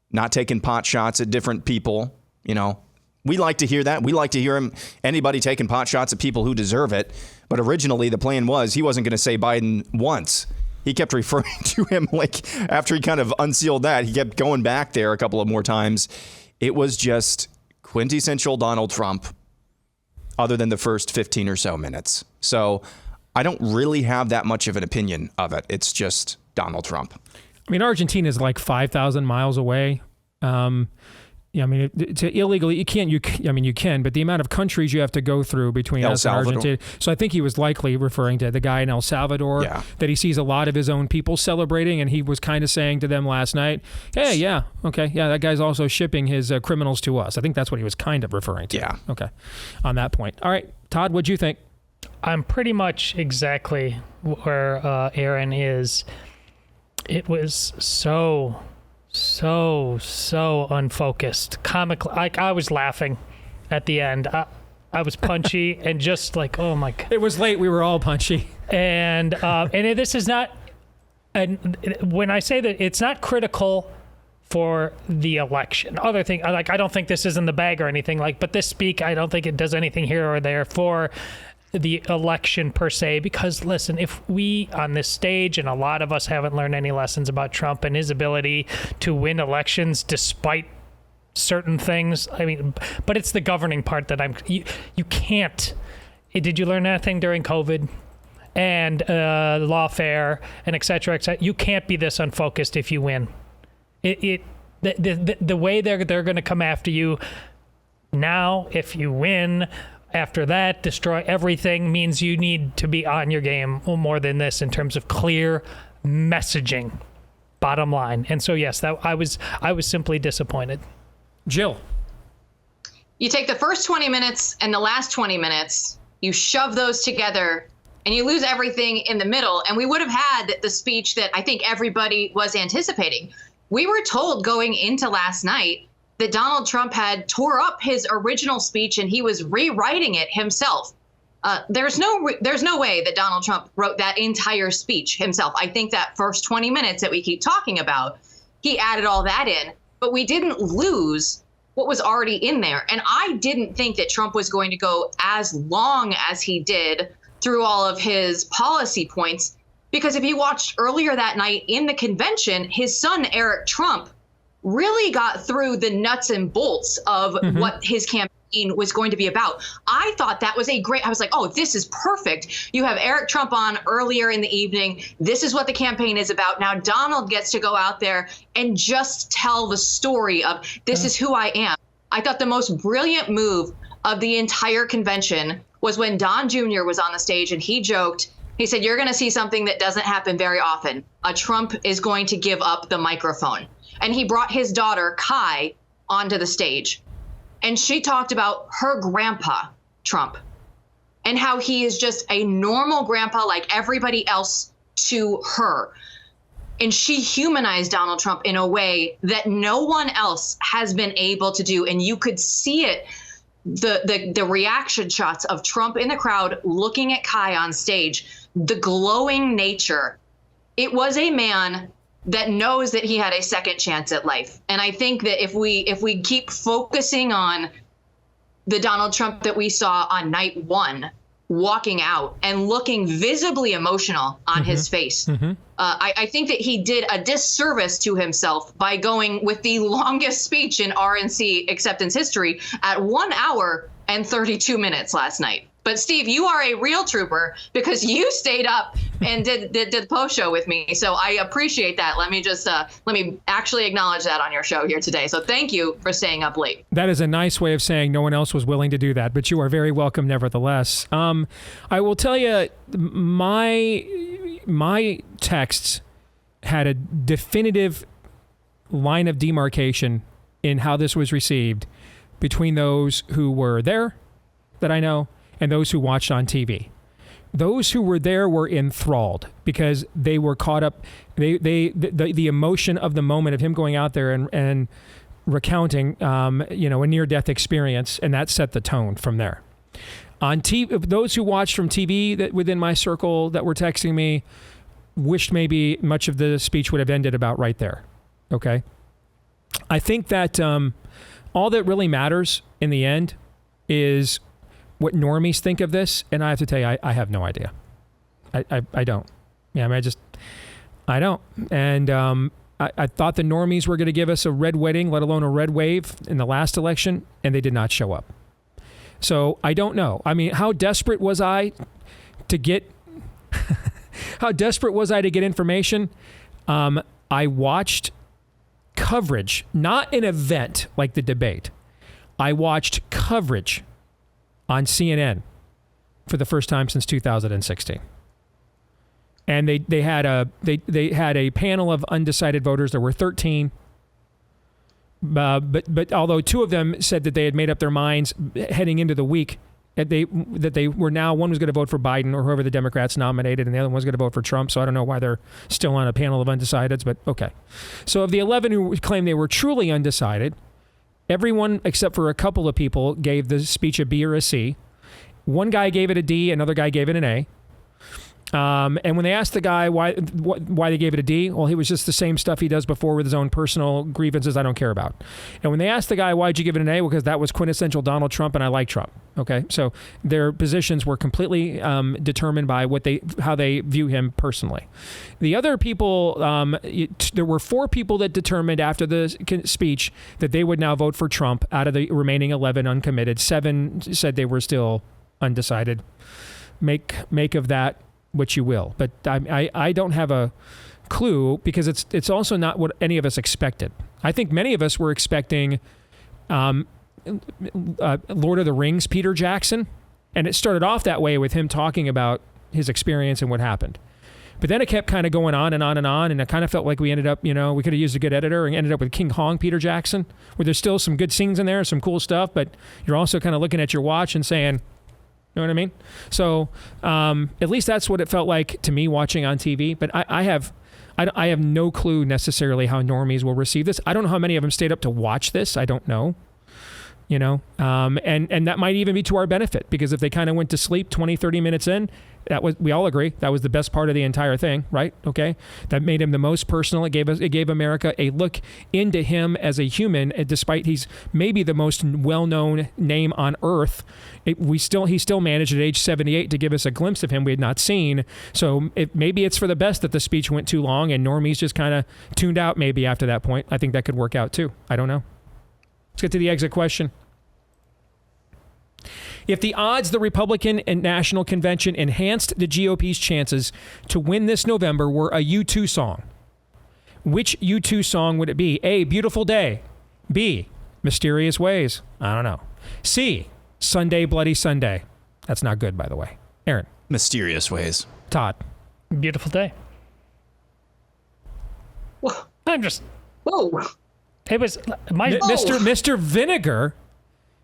not taking pot shots at different people. You know, we like to hear that. We like to hear anybody taking pot shots at people who deserve it. But originally the plan was he wasn't going to say Biden once. He kept referring to him, like, after he kind of unsealed that, he kept going back there a couple of more times. It was just quintessential Donald Trump, other than the first 15 or so minutes. So I don't really have that much of an opinion of it. It's just Donald Trump. I mean, Argentina is like 5,000 miles away. Yeah, I mean, to illegally, you can, but the amount of countries you have to go through between us and Argentina. So I think he was likely referring to the guy in El Salvador, that he sees a lot of his own people celebrating, and he was kind of saying to them last night, hey, yeah, okay, yeah, that guy's also shipping his criminals to us. I think that's what he was kind of referring to. Yeah. Okay, on that point. All right, Todd, what'd you think? I'm pretty much exactly where Aaron is. It was so unfocused. Comical. Like, I was laughing at the end. I was punchy and just like, oh my God. It was late. We were all punchy. And this is not, and when I say that, it's not critical for the election. Other thing, like, I don't think this is in the bag or anything, like, but this speak, I don't think it does anything here or there for the election per se, because listen, if we on this stage, and a lot of us haven't learned any lessons about Trump and his ability to win elections despite certain things, I mean, but it's the governing part that you can't. Did you learn anything during COVID and lawfare and et cetera, et cetera? You can't be this unfocused if you win. The way they're going to come after you now, if you win, after that, destroy everything, means you need to be on your game more than this in terms of clear messaging, bottom line. And so, yes, I was simply disappointed. Jill. You take the first 20 minutes and the last 20 minutes, you shove those together, and you lose everything in the middle. And we would have had the speech that I think everybody was anticipating. We were told going into last night that Donald Trump had tore up his original speech and he was rewriting it himself. There's no way that Donald Trump wrote that entire speech himself. I think that first 20 minutes that we keep talking about, he added all that in, but we didn't lose what was already in there. And I didn't think that Trump was going to go as long as he did through all of his policy points, because if you watched earlier that night in the convention, his son, Eric Trump, really got through the nuts and bolts of what his campaign was going to be about. I thought that was I was like, oh, this is perfect. You have Eric Trump on earlier in the evening. This is what the campaign is about. Now Donald gets to go out there and just tell the story of this is who I am. I thought the most brilliant move of the entire convention was when Don Jr. was on the stage and he joked. He said, you're going to see something that doesn't happen very often. A Trump is going to give up the microphone. And he brought his daughter, Kai, onto the stage. And she talked about her grandpa, Trump, and how he is just a normal grandpa like everybody else to her. And she humanized Donald Trump in a way that no one else has been able to do. And you could see it, the reaction shots of Trump in the crowd looking at Kai on stage, the glowing nature. It was a man that knows that he had a second chance at life. And I think that if we keep focusing on the Donald Trump that we saw on night one, walking out and looking visibly emotional on his face, I think that he did a disservice to himself by going with the longest speech in RNC acceptance history at 1 hour and 32 minutes last night. But Steve, you are a real trooper because you stayed up and did the post show with me. So I appreciate that. Let me actually acknowledge that on your show here today. So thank you for staying up late. That is a nice way of saying no one else was willing to do that, but you are very welcome nevertheless. I will tell you, my texts had a definitive line of demarcation in how this was received between those who were there that I know and those who watched on TV. Those who were there were enthralled because they were caught up. The emotion of the moment of him going out there and recounting, a near-death experience, and that set the tone from there. On TV, those who watched from TV that within my circle that were texting me wished maybe much of the speech would have ended about right there. Okay, I think that all that really matters in the end is what normies think of this, and I have to tell you, I have no idea. I don't. Yeah, I mean, I don't. And I thought the normies were going to give us a red wedding, let alone a red wave in the last election, and they did not show up. So I don't know. I mean, how desperate was I to get information? I watched coverage, not an event like the debate. I watched coverage on CNN for the first time since 2016. And they had a panel of undecided voters. There were 13. But although two of them said that they had made up their minds heading into the week that they were now, one was going to vote for Biden or whoever the Democrats nominated, and the other one was going to vote for Trump. So I don't know why they're still on a panel of undecideds, but okay. So of the 11 who claimed they were truly undecided, everyone except for a couple of people gave the speech a B or a C. One guy gave it a D, another guy gave it an A. And when they asked the guy why they gave it a D, well, he was just the same stuff he does before with his own personal grievances I don't care about. And when they asked the guy, why'd you give it an A? Well, because that was quintessential Donald Trump and I like Trump. Okay. So their positions were completely determined by how they view him personally. The other people, there were 4 people that determined after the speech that they would now vote for Trump out of the remaining 11 uncommitted. 7 said they were still undecided. Make of that what you will, but I don't have a clue because it's also not what any of us expected. I think many of us were expecting Lord of the Rings Peter Jackson, and it started off that way with him talking about his experience and what happened. But then it kept kind of going on and on and on, and it kind of felt like we ended up, we could have used a good editor and ended up with King Kong Peter Jackson, where there's still some good scenes in there, some cool stuff, but you're also kind of looking at your watch and saying, you know what I mean? So at least that's what it felt like to me watching on TV. But I have no clue necessarily how normies will receive this. I don't know how many of them stayed up to watch this. I don't know. And that might even be to our benefit, because if they kind of went to sleep 20, 30 minutes in, we all agree that was the best part of the entire thing, right? Okay. That made him the most personal. It gave America a look into him as a human, despite he's maybe the most well-known name on earth. He still managed at age 78 to give us a glimpse of him we had not seen. So maybe it's for the best that the speech went too long and normies just kind of tuned out maybe after that point. I think that could work out too. I don't know. Let's get to the exit question. If the odds the Republican and National Convention enhanced the GOP's chances to win this November were a U2 song, which U2 song would it be? A, Beautiful Day. B, Mysterious Ways. I don't know. C, Sunday, Bloody Sunday. That's not good, by the way. Aaron. Mysterious Ways. Todd. Beautiful Day. Whoa. Whoa. It was Mr. Vinegar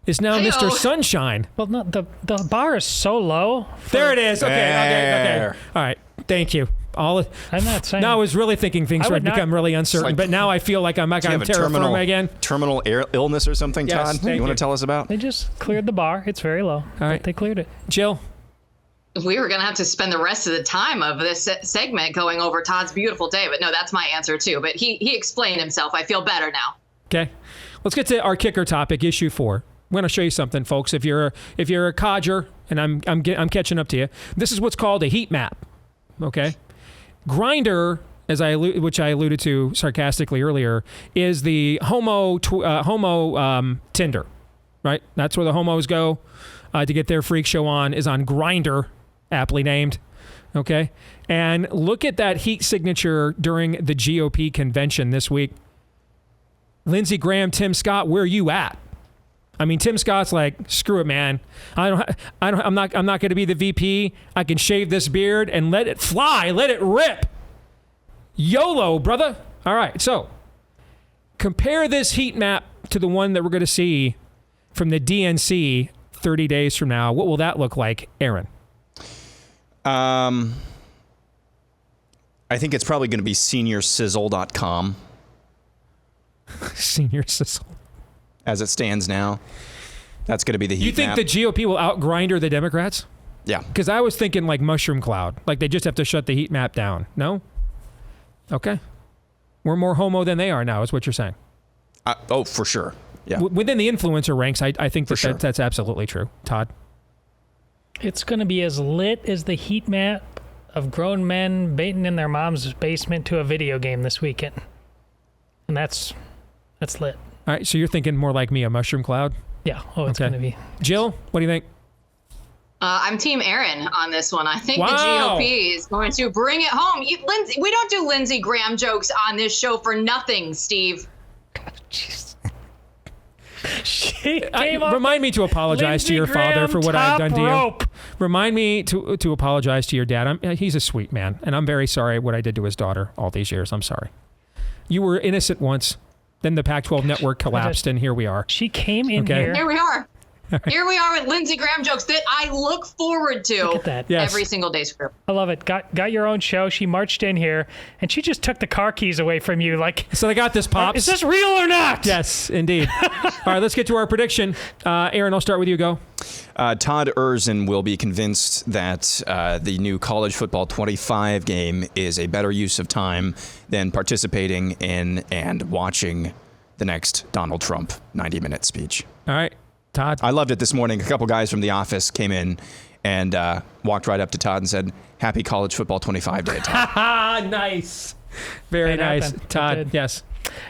is now Mr. Sunshine. Well, no, the bar is so low. There it is. Okay. All right. Thank you. I'm not saying. Now I was really thinking things would become really uncertain, but now I feel like I'm back on terra firma again. Terminal illness or something, yes, Todd? You want to tell us about? They just cleared the bar. It's very low. All right. They cleared it. Jill? We were going to have to spend the rest of the time of this segment going over Todd's Beautiful Day, but no, that's my answer too. But he explained himself. I feel better now. Okay. Let's get to our kicker topic, issue 4. I'm going to show you something, folks. If you're a codger, and I'm catching up to you, this is what's called a heat map. Okay, Grindr, which I alluded to sarcastically earlier, is the homo Tinder, right? That's where the homos go to get their freak show on. Is on Grindr, aptly named. Okay, and look at that heat signature during the GOP convention this week. Lindsey Graham, Tim Scott, where you at? I mean, Tim Scott's like, screw it, man. I'm not going to be the VP. I can shave this beard and let it fly, let it rip. YOLO, brother. All right, so compare this heat map to the one that we're going to see from the DNC 30 days from now. What will that look like, Aaron? I think it's probably going to be seniorsizzle.com. Senior Sizzle. As it stands now, that's going to be the heat You think map. the GOP will out-Grindr the Democrats? Yeah. Because I was thinking like Mushroom Cloud. Like they just have to shut the heat map down. No? Okay. We're more homo than they are now, is what you're saying. Oh, for sure. Yeah. Within the influencer ranks, I think that's absolutely true. Todd? It's going to be as lit as the heat map of grown men baiting in their mom's basement to a video game this weekend. And that's lit. All right, so you're thinking more like me, a mushroom cloud? Yeah. Oh, it's going to be. Jill, what do you think? I'm Team Aaron on this one. I think Wow. the GOP is going to bring it home. We don't do Lindsey Graham jokes on this show for nothing, Steve. Jeez. Remind me to apologize to your father for what I've done to you. Remind me to apologize to your dad. He's a sweet man, and I'm very sorry what I did to his daughter all these years. I'm sorry. You were innocent once. Then the Pac-12 network collapsed, and here we are. She came in here. Here we are. Here we are with Lindsey Graham jokes that I look forward to Look at that. Yes. every single Deace Group. I love it. Got your own show. She marched in here, and she just took the car keys away from you. Like, So I got this, Pops. is this real or not? Yes, indeed. All right, let's get to our prediction. Aaron, I'll start with you. Go. Todd Erzin will be convinced that the new college football 25 game is a better use of time than participating in and watching the next Donald Trump 90-minute speech. All right, Todd. I loved it this morning. A couple guys from the office came in and walked right up to Todd and said, "Happy College Football 25 Day, Todd." Nice. Very It nice. happened. It Todd, did. yes.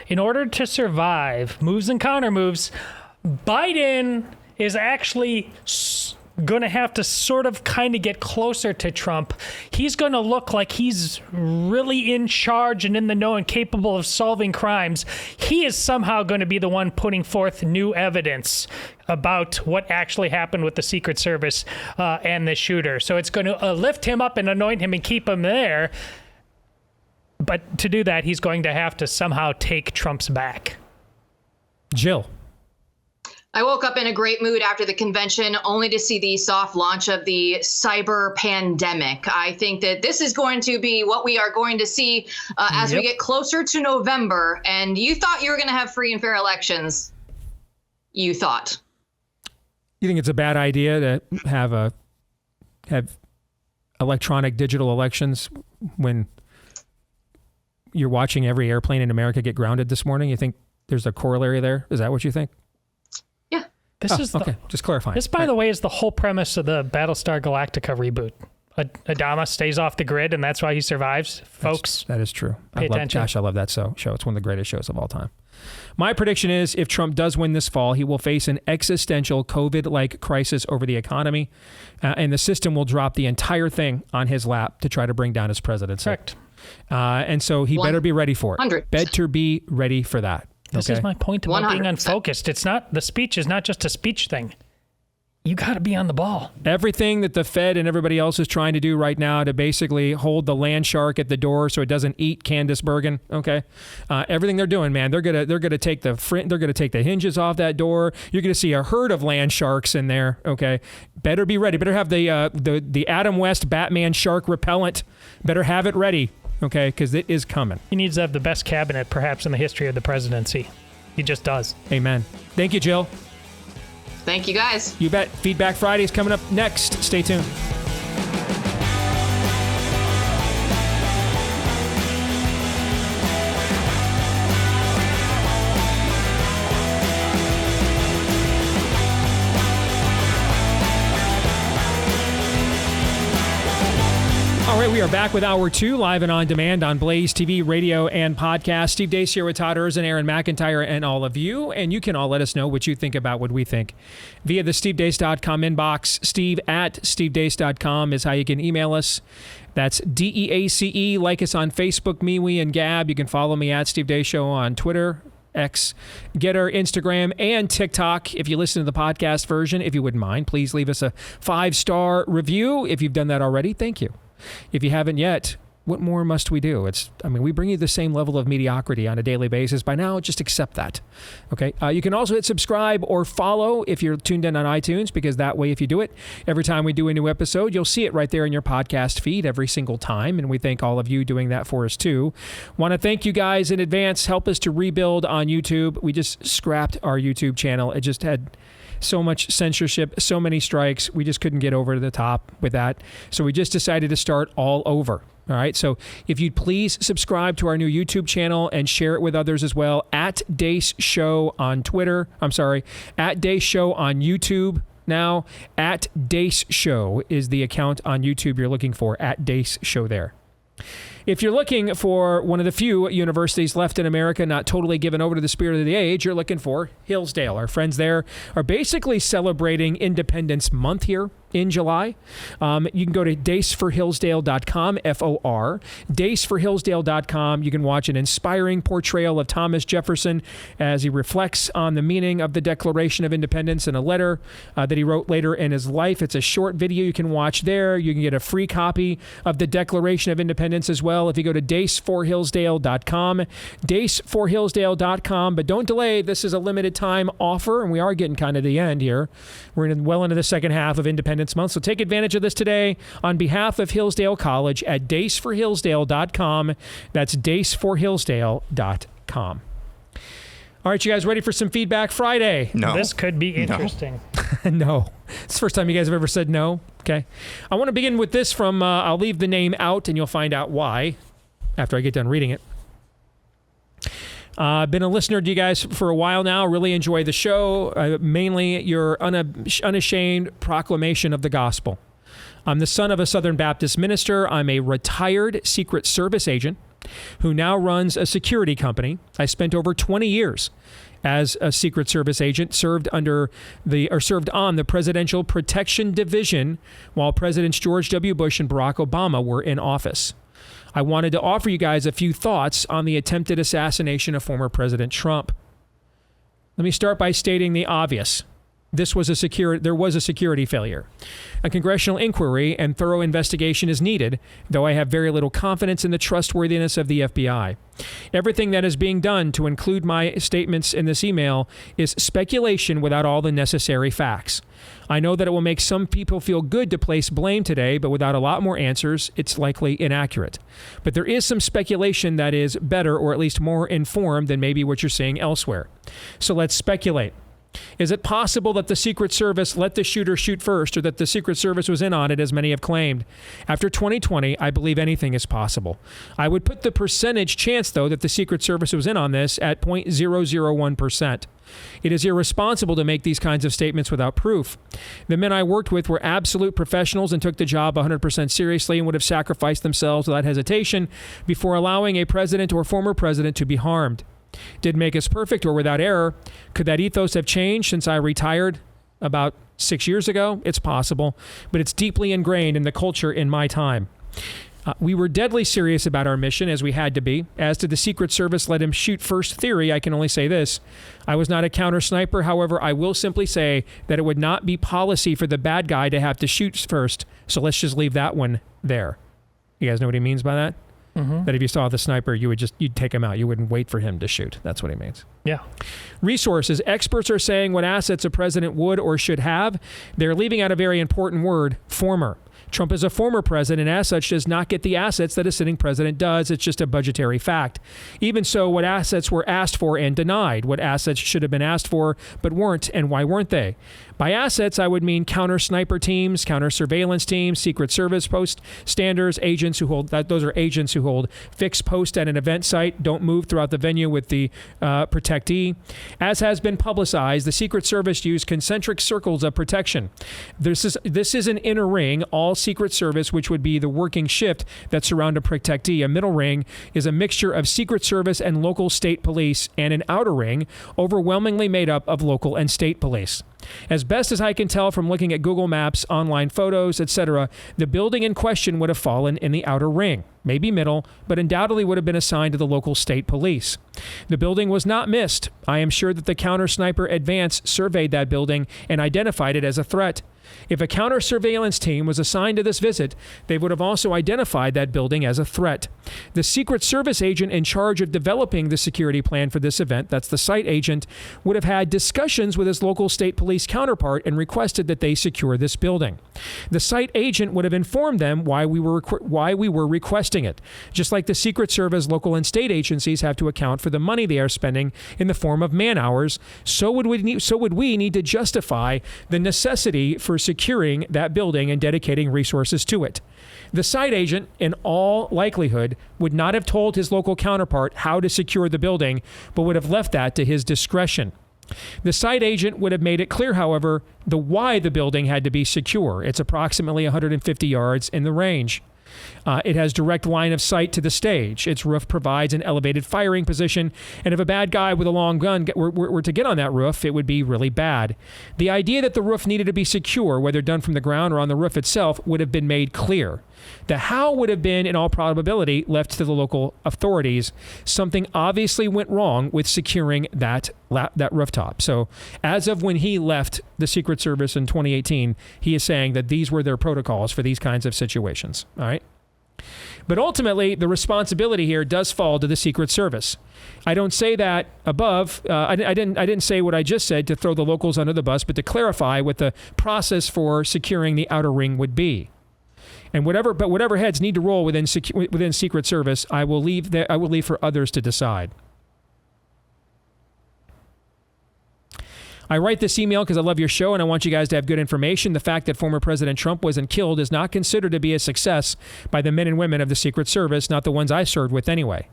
In order to survive moves and counter moves, Biden is actually going to have to sort of kind of get closer to Trump. He's going to look like he's really in charge and in the know and capable of solving crimes. He is somehow going to be the one putting forth new evidence about what actually happened with the Secret Service and the shooter. So it's going to lift him up and anoint him and keep him there. But to do that, he's going to have to somehow take Trump's back. Jill. I woke up in a great mood after the convention, only to see the soft launch of the cyber pandemic. I think that this is going to be what we are going to see as we get closer to November. And you thought you were going to have free and fair elections. You thought. You think it's a bad idea to have electronic digital elections when you're watching every airplane in America get grounded this morning? You think there's a corollary there? Is that what you think? This is okay. Just clarifying. This, by the way, is the whole premise of the Battlestar Galactica reboot. Adama stays off the grid, and that's why he survives. Folks, that is true. Pay attention. Gosh, I love that show. It's one of the greatest shows of all time. My prediction is if Trump does win this fall, he will face an existential COVID-like crisis over the economy, and the system will drop the entire thing on his lap to try to bring down his presidency. Correct. And so he better be ready for it. 100%. Better be ready for that. This is my point about being unfocused. It's not, the speech is not just a speech thing. You got to be on the ball. Everything that the Fed and everybody else is trying to do right now to basically hold the land shark at the door so it doesn't eat Candace Bergen. Okay, everything they're doing, man, they're gonna take the hinges off that door. You're gonna see a herd of land sharks in there. Okay, better be ready. Better have the Adam West Batman shark repellent. Better have it ready. Okay, because it is coming. He needs to have the best cabinet, perhaps, in the history of the presidency. He just does. Amen. Thank you, Jill. Thank you, guys. You bet. Feedback Friday is coming up next. Stay tuned. All right, we are back with Hour 2, live and on demand on Blaze TV, radio, and podcast. Steve Deace here with Todd Erzin, Aaron McIntyre, and all of you. And you can all let us know what you think about what we think via the stevedeace.com inbox. Steve@stevedeace.com is how you can email us. That's DEACE. Like us on Facebook, MeWe, and Gab. You can follow me at Steve Deace Show on Twitter, X, Getter, Instagram, and TikTok. If you listen to the podcast version, if you wouldn't mind, please leave us a 5-star review. If you've done that already, thank you. If you haven't yet, what more must we do? We bring you the same level of mediocrity on a daily basis. By now, just accept that. Okay. You can also hit subscribe or follow if you're tuned in on iTunes, because that way, if you do it, every time we do a new episode, you'll see it right there in your podcast feed every single time. And we thank all of you doing that for us too. Want to thank you guys in advance. Help us to rebuild on YouTube. We just scrapped our YouTube channel. It just had so much censorship, so many strikes. We just couldn't get over to the top with that. So we just decided to start all over. All right. So if you'd please subscribe to our new YouTube channel and share it with others as well. At Deace Show on Twitter. I'm sorry. At Deace Show on YouTube. Now, at Deace Show is the account on YouTube you're looking for. At Deace Show there. If you're looking for one of the few universities left in America not totally given over to the spirit of the age, you're looking for Hillsdale. Our friends there are basically celebrating Independence Month here in July. You can go to daceforhillsdale.com, F-O-R, daceforhillsdale.com. You can watch an inspiring portrayal of Thomas Jefferson as he reflects on the meaning of the Declaration of Independence in a letter that he wrote later in his life. It's a short video you can watch there. You can get a free copy of the Declaration of Independence as well well if you go to DaceForHillsdale.com, DaceForHillsdale.com. But don't delay. This is a limited time offer, and we are getting kind of the end here. We're well into the second half of Independence Month, so take advantage of this today on behalf of Hillsdale College at DaceForHillsdale.com. That's DaceForHillsdale.com. All right, you guys ready for some Feedback Friday? No. This could be interesting. No. It's the first time you guys have ever said no. Okay. I want to begin with this from, I'll leave the name out and you'll find out why after I get done reading it. I've been a listener to you guys for a while now. Really enjoy the show. Mainly your unashamed proclamation of the gospel. I'm the son of a Southern Baptist minister. I'm a retired Secret Service agent who now runs a security company. I spent over 20 years as a Secret Service agent, served on the Presidential Protection Division while Presidents George W. Bush and Barack Obama were in office. I wanted to offer you guys a few thoughts on the attempted assassination of former President Trump. Let me start by stating the obvious. There was a security failure. A congressional inquiry and thorough investigation is needed, though I have very little confidence in the trustworthiness of the FBI. Everything that is being done to include my statements in this email is speculation without all the necessary facts. I know that it will make some people feel good to place blame today, but without a lot more answers, it's likely inaccurate. But there is some speculation that is better or at least more informed than maybe what you're seeing elsewhere. So let's speculate. Is it possible that the Secret Service let the shooter shoot first, or that the Secret Service was in on it, as many have claimed? After 2020, I believe anything is possible. I would put the percentage chance, though, that the Secret Service was in on this at 0.001%. It is irresponsible to make these kinds of statements without proof. The men I worked with were absolute professionals and took the job 100% seriously and would have sacrificed themselves without hesitation before allowing a president or former president to be harmed. Did make us perfect or without error? Could that ethos have changed since I retired about 6 years ago? It's possible, but it's deeply ingrained in the culture in my time. We were deadly serious about our mission, as we had to be. As to the Secret Service let him shoot first theory, I can only say this. I was not a counter sniper. However, I will simply say that it would not be policy for the bad guy to have to shoot first. So let's just leave that one there. You guys know what he means by that? Mm-hmm. That if you saw the sniper, you'd take him out. You wouldn't wait for him to shoot. That's what he means. Yeah. Resources. Experts are saying what assets a president would or should have. They're leaving out a very important word, former. Trump is a former president and as such does not get the assets that a sitting president does. It's just a budgetary fact. Even so, what assets were asked for and denied? What assets should have been asked for but weren't, and why weren't they? By assets, I would mean counter-sniper teams, counter-surveillance teams, Secret Service post standers, agents who hold that. Those are agents who hold fixed post at an event site, don't move throughout the venue with the protectee. As has been publicized, the Secret Service used concentric circles of protection. This is an inner ring, all Secret Service, which would be the working shift that surround a protectee. A middle ring is a mixture of Secret Service and local state police, and an outer ring overwhelmingly made up of local and state police. As best as I can tell from looking at Google Maps, online photos, etc., the building in question would have fallen in the outer ring, maybe middle, but undoubtedly would have been assigned to the local state police. The building was not missed. I am sure that the counter-sniper advance surveyed that building and identified it as a threat. If a counter-surveillance team was assigned to this visit, they would have also identified that building as a threat. The Secret Service agent in charge of developing the security plan for this event, that's the site agent, would have had discussions with his local state police counterpart and requested that they secure this building. The site agent would have informed them why we were requesting it. Just like the Secret Service, local and state agencies have to account for the money they are spending in the form of man hours, so would we need to justify the necessity for securing that building and dedicating resources to it. The site agent, in all likelihood, would not have told his local counterpart how to secure the building, but would have left that to his discretion. The site agent would have made it clear, however, the why the building had to be secure. It's approximately 150 yards in the range. It has direct line of sight to the stage. Its roof provides an elevated firing position, and if a bad guy with a long gun were to get on that roof, it would be really bad. The idea that the roof needed to be secure, whether done from the ground or on the roof itself, would have been made clear. The how would have been, in all probability, left to the local authorities. Something obviously went wrong with securing that rooftop. So as of when he left the Secret Service in 2018, he is saying that these were their protocols for these kinds of situations. All right. But ultimately, the responsibility here does fall to the Secret Service. I don't say that above. I didn't say what I just said to throw the locals under the bus, but to clarify what the process for securing the outer ring would be. And whatever heads need to roll within Secret Service, I will leave for others to decide. I write this email because I love your show and I want you guys to have good information. The fact that former President Trump wasn't killed is not considered to be a success by the men and women of the Secret Service, not the ones I served with anyway.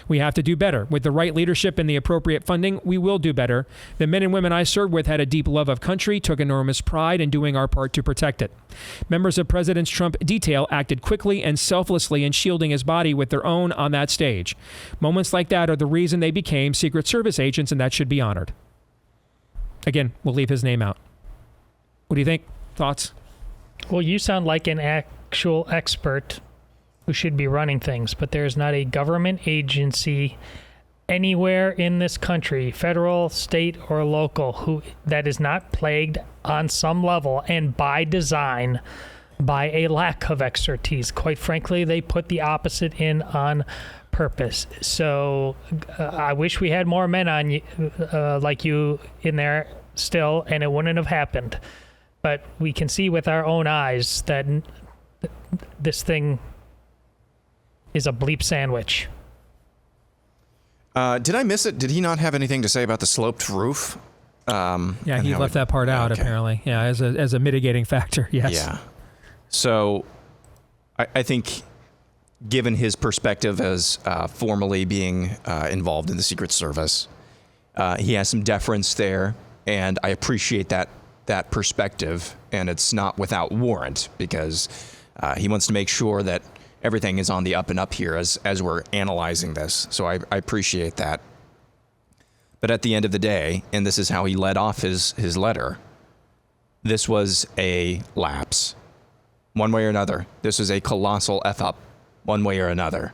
We have to do better. With the right leadership and the appropriate funding, we will do better. The men and women I served with had a deep love of country, took enormous pride in doing our part to protect it. Members of President Trump detail acted quickly and selflessly in shielding his body with their own on that stage. Moments like that are the reason they became Secret Service agents, and that should be honored. Again, we'll leave his name out. What do you think? Thoughts? Well, you sound like an actual expert who should be running things, but there's not a government agency anywhere in this country, federal, state, or local, that is not plagued on some level and by design by a lack of expertise. Quite frankly, they put the opposite in on purpose. So I wish we had more men on like you in there still, and it wouldn't have happened. But we can see with our own eyes that this thing is a bleep sandwich. Did I miss it? Did he not have anything to say about the sloped roof? Yeah, he left that part out, apparently. Yeah, as a mitigating factor, yes. Yeah. So I think, given his perspective as formerly being involved in the Secret Service, he has some deference there, and I appreciate that perspective, and it's not without warrant, because he wants to make sure that everything is on the up and up here as we're analyzing this. So I appreciate that. But at the end of the day, and this is how he led off his letter, this was a lapse. One way or another. This is a colossal F-up. One way or another.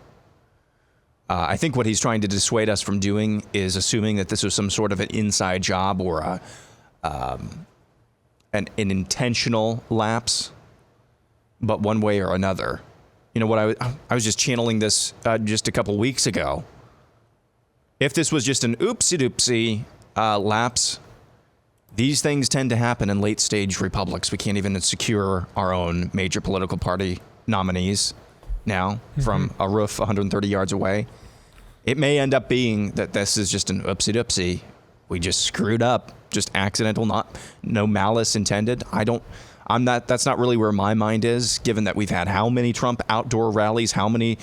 I think what he's trying to dissuade us from doing is assuming that this was some sort of an inside job or an intentional lapse, but one way or another. You know what, I was just channeling this just a couple weeks ago. If this was just an oopsie-doopsie lapse, these things tend to happen in late-stage republics. We can't even secure our own major political party nominees now from a roof 130 yards away. It may end up being that this is just an oopsie-doopsie. We just screwed up, just accidental, no malice intended. That's not really where my mind is, given that we've had how many Trump outdoor rallies, how many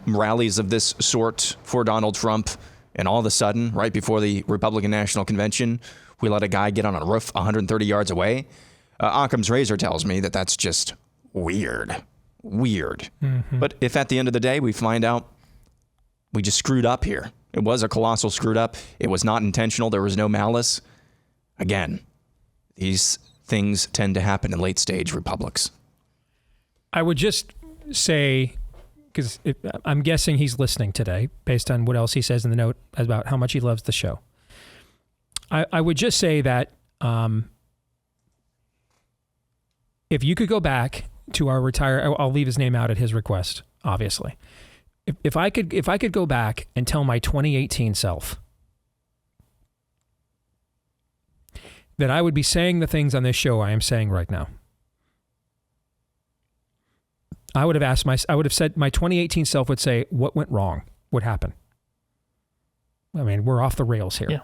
rallies of this sort for Donald Trump, and all of a sudden, right before the Republican National Convention, we let a guy get on a roof 130 yards away. Occam's razor tells me that that's just weird. Mm-hmm. But if at the end of the day we find out we just screwed up here, it was a colossal screwed up, it was not intentional, there was no malice, again, these things tend to happen in late stage republics. I would just say, because I'm guessing he's listening today based on what else he says in the note about how much he loves the show. I would just say that if you could go back to our I'll leave his name out at his request, obviously. If I could go back and tell my 2018 self that I would be saying the things on this show I am saying right now, I would have said my 2018 self would say, what went wrong? What happened? I mean, we're off the rails here. Yeah.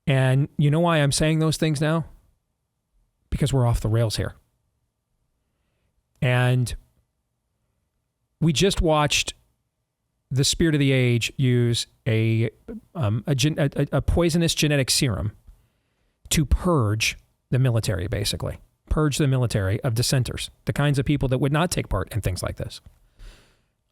And you know why I'm saying those things now? Because we're off the rails here. And we just watched the spirit of the age use a poisonous genetic serum to purge the military, basically. Purge the military of dissenters, the kinds of people that would not take part in things like this.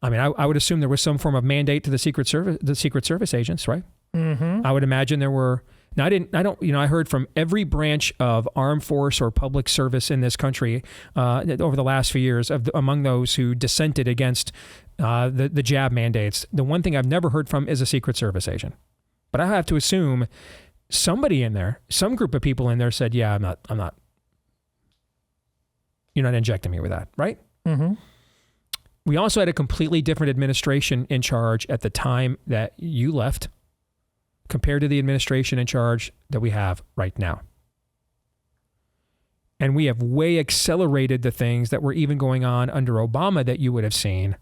I mean, I would assume there was some form of mandate to the Secret Service agents, right? Mm-hmm. I would imagine there were. Now, I heard from every branch of armed force or public service in this country over the last few years among those who dissented against the jab mandates. The one thing I've never heard from is a Secret Service agent. But I have to assume somebody in there, some group of people in there said, yeah, I'm not. You're not injecting me with that, right? Mm-hmm. We also had a completely different administration in charge at the time that you left compared to the administration in charge that we have right now. And we have way accelerated the things that were even going on under Obama that you would have seen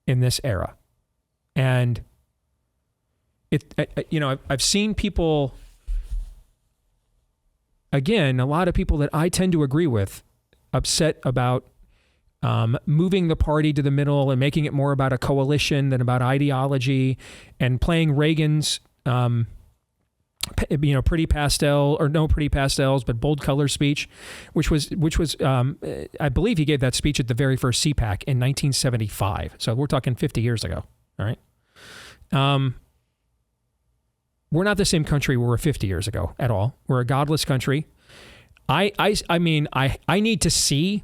in this era. And I've seen people, again, a lot of people that I tend to agree with, upset about moving the party to the middle and making it more about a coalition than about ideology, and playing Reagan's, pretty pastel, or no pretty pastels, but bold color speech, which was I believe he gave that speech at the very first CPAC in 1975. So we're talking 50 years ago. All right. We're not the same country we were 50 years ago at all. We're a godless country. I need to see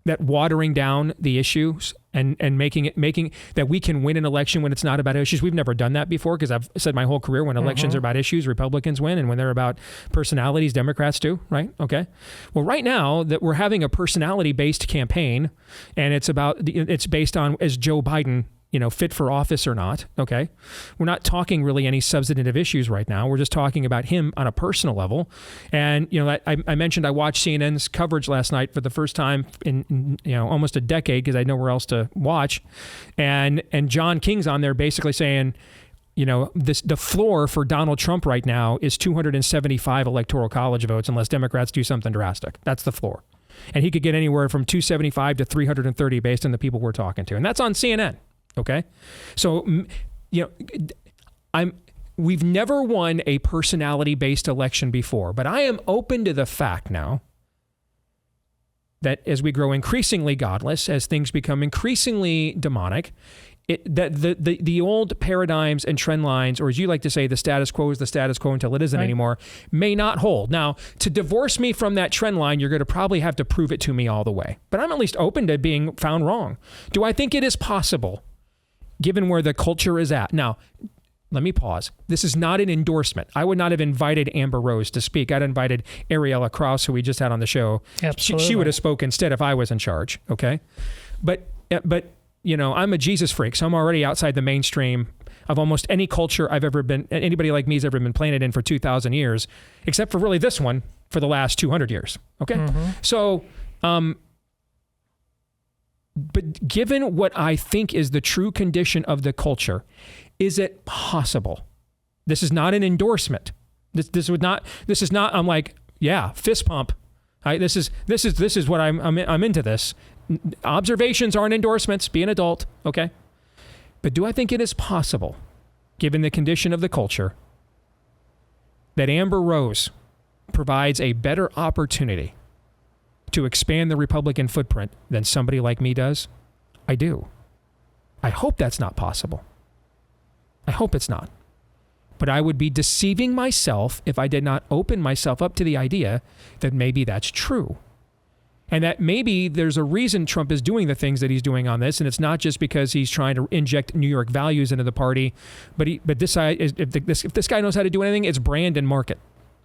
that watering down the issues and making that we can win an election when it's not about issues. We've never done that before, because I've said my whole career, when elections are about issues, Republicans win, and when they're about personalities, Democrats do, right? Okay. Well, right now that we're having a personality-based campaign, and it's based on, is Joe Biden fit for office or not, okay? We're not talking really any substantive issues right now. We're just talking about him on a personal level. And, I mentioned I watched CNN's coverage last night for the first time in almost a decade, because I had nowhere else to watch. And John King's on there basically saying, the floor for Donald Trump right now is 275 electoral college votes unless Democrats do something drastic. That's the floor. And he could get anywhere from 275 to 330 based on the people we're talking to. And that's on CNN. Okay. So, we've never won a personality-based election before, but I am open to the fact now that as we grow increasingly godless, as things become increasingly demonic, that the old paradigms and trend lines, or as you like to say, the status quo is the status quo until it isn't anymore, may not hold. Now, to divorce me from that trend line, you're going to probably have to prove it to me all the way. But I'm at least open to being found wrong. Do I think it is possible, given where the culture is at? Now, let me pause. This is not an endorsement. I would not have invited Amber Rose to speak. I'd invited Ariella Krause, who we just had on the show. Absolutely. She would have spoken instead if I was in charge, okay? But I'm a Jesus freak, so I'm already outside the mainstream of almost any culture anybody like me has ever been planted in for 2,000 years, except for really this one for the last 200 years, okay? Mm-hmm. So, but given what I think is the true condition of the culture, is it possible? This is not an endorsement. This is not. I'm like, yeah, fist pump. This is what I'm into this. Observations aren't endorsements. Be an adult, okay? But do I think it is possible, given the condition of the culture, that Amber Rose provides a better opportunity to expand the Republican footprint than somebody like me does? I do. I hope that's not possible. I hope it's not. But I would be deceiving myself if I did not open myself up to the idea that maybe that's true. And that maybe there's a reason Trump is doing the things that he's doing on this, and it's not just because he's trying to inject New York values into the party, but this guy, if this guy knows how to do anything, it's brand and market.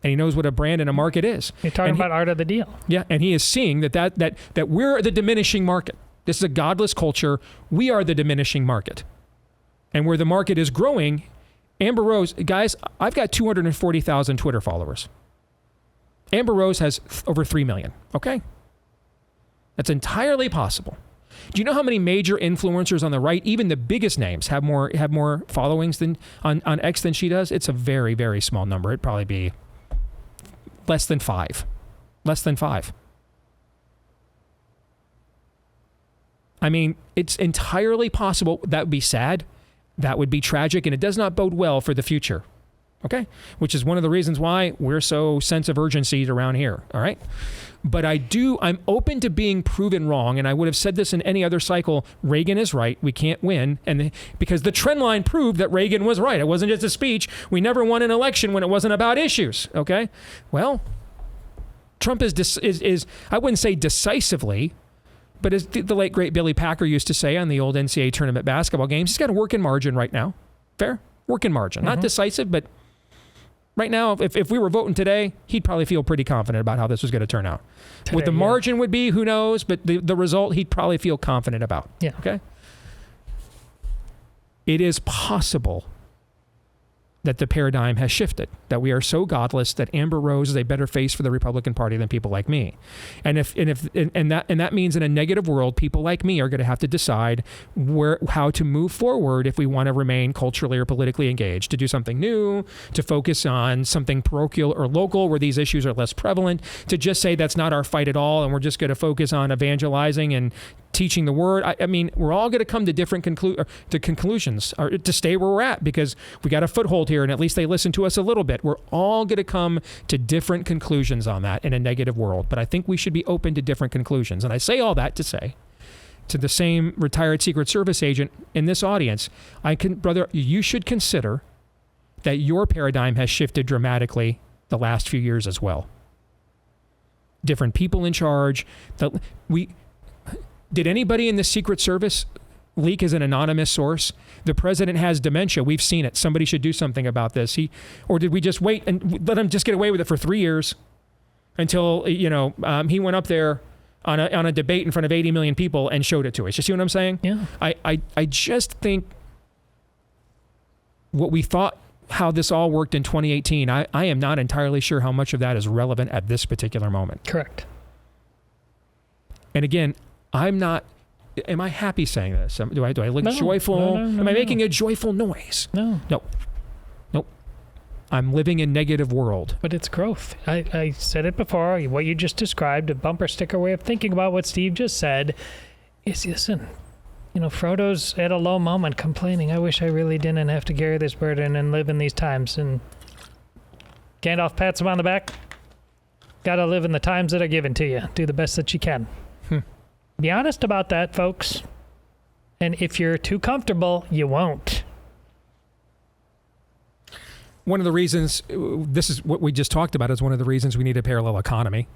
And he knows what a brand and a market is. You're talking about art of the deal. Yeah, and he is seeing that we're the diminishing market. This is a godless culture. We are the diminishing market. And where the market is growing, Amber Rose, guys, I've got 240,000 Twitter followers. Amber Rose has over 3 million, okay? That's entirely possible. Do you know how many major influencers on the right, even the biggest names, have more followings than on X than she does? It's a very, very small number. It'd probably be less than 5. Less than 5. I mean, it's entirely possible. That would be sad. That would be tragic, and it does not bode well for the future. Okay? Which is one of the reasons why we're so sense of urgency around here. All right? But I'm open to being proven wrong, and I would have said this in any other cycle. Reagan is right. We can't win. Because the trend line proved that Reagan was right. It wasn't just a speech. We never won an election when it wasn't about issues. Okay? Well, Trump is I wouldn't say decisively, but as the late, great Billy Packer used to say on the old NCAA tournament basketball games, he's got a working margin right now. Fair? Working margin. Mm-hmm. Not decisive, but Right now, if we were voting today, he'd probably feel pretty confident about how this was going to turn out. What the margin would be, who knows? But the result, he'd probably feel confident about. Yeah. Okay? It is possible that the paradigm has shifted, that we are so godless that Amber Rose is a better face for the Republican Party than people like me. And that means in a negative world, people like me are going to have to decide how to move forward if we want to remain culturally or politically engaged, to do something new, to focus on something parochial or local where these issues are less prevalent, to just say that's not our fight at all and we're just going to focus on evangelizing and teaching the word. I mean, we're all going to come to different conclusions, or to stay where we're at, because we got a foothold here and at least they listen to us a little bit. We're all going to come to different conclusions on that in a negative world. But I think we should be open to different conclusions. And I say all that to say to the same retired Secret Service agent in this audience, brother, you should consider that your paradigm has shifted dramatically the last few years as well. Different people in charge. Did anybody in the Secret Service leak as an anonymous source? The president has dementia. We've seen it. Somebody should do something about this. Or did we just wait and let him just get away with it for 3 years until he went up there on a debate in front of 80 million people and showed it to us? You see what I'm saying? Yeah. I just think what we thought, how this all worked in 2018, I am not entirely sure how much of that is relevant at this particular moment. Correct. And again, am I happy saying this? Do I look joyful? No, Am I making a joyful noise? No. Nope. I'm living in negative world. But it's growth. I said it before. What you just described, a bumper sticker way of thinking about what Steve just said, is listen. Frodo's at a low moment complaining, I wish I really didn't have to carry this burden and live in these times. And Gandalf pats him on the back. Gotta live in the times that are given to you. Do the best that you can. Be honest about that, folks. And if you're too comfortable, you won't. One of the reasons, this is what we just talked about, is one of the reasons we need a parallel economy.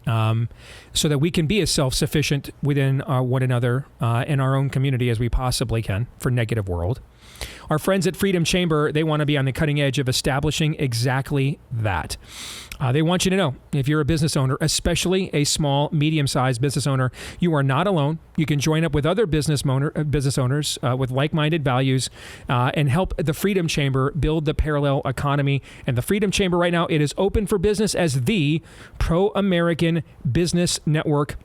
So that we can be as self-sufficient within one another in our own community as we possibly can for negative world. Our friends at Freedom Chamber, they want to be on the cutting edge of establishing exactly that. They want you to know, if you're a business owner, especially a small, medium-sized business owner, you are not alone. You can join up with other business owners with like-minded values and help the Freedom Chamber build the parallel economy. And the Freedom Chamber right now, it is open for business as the pro-American business network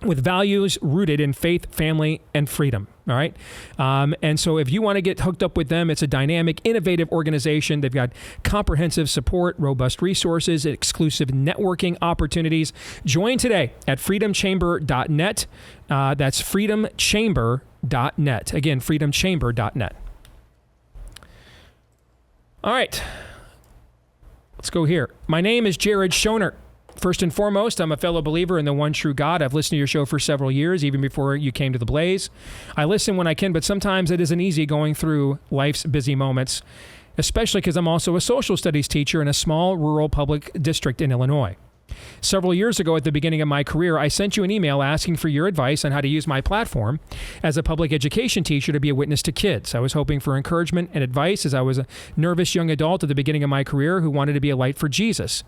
with values rooted in faith, family, and freedom. All right. And so if you want to get hooked up with them, it's a dynamic, innovative organization. They've got comprehensive support, robust resources, exclusive networking opportunities. Join today at freedomchamber.net. That's freedomchamber.net. Again, freedomchamber.net. All right. Let's go here. My name is Jared Schoner. First and foremost, I'm a fellow believer in the one true God. I've listened to your show for several years, even before you came to the Blaze. I listen when I can, but sometimes it isn't easy going through life's busy moments, especially because I'm also a social studies teacher in a small rural public district in Illinois. Several years ago, at the beginning of my career, I sent you an email asking for your advice on how to use my platform as a public education teacher to be a witness to kids. I was hoping for encouragement and advice as I was a nervous young adult at the beginning of my career who wanted to be a light for Jesus.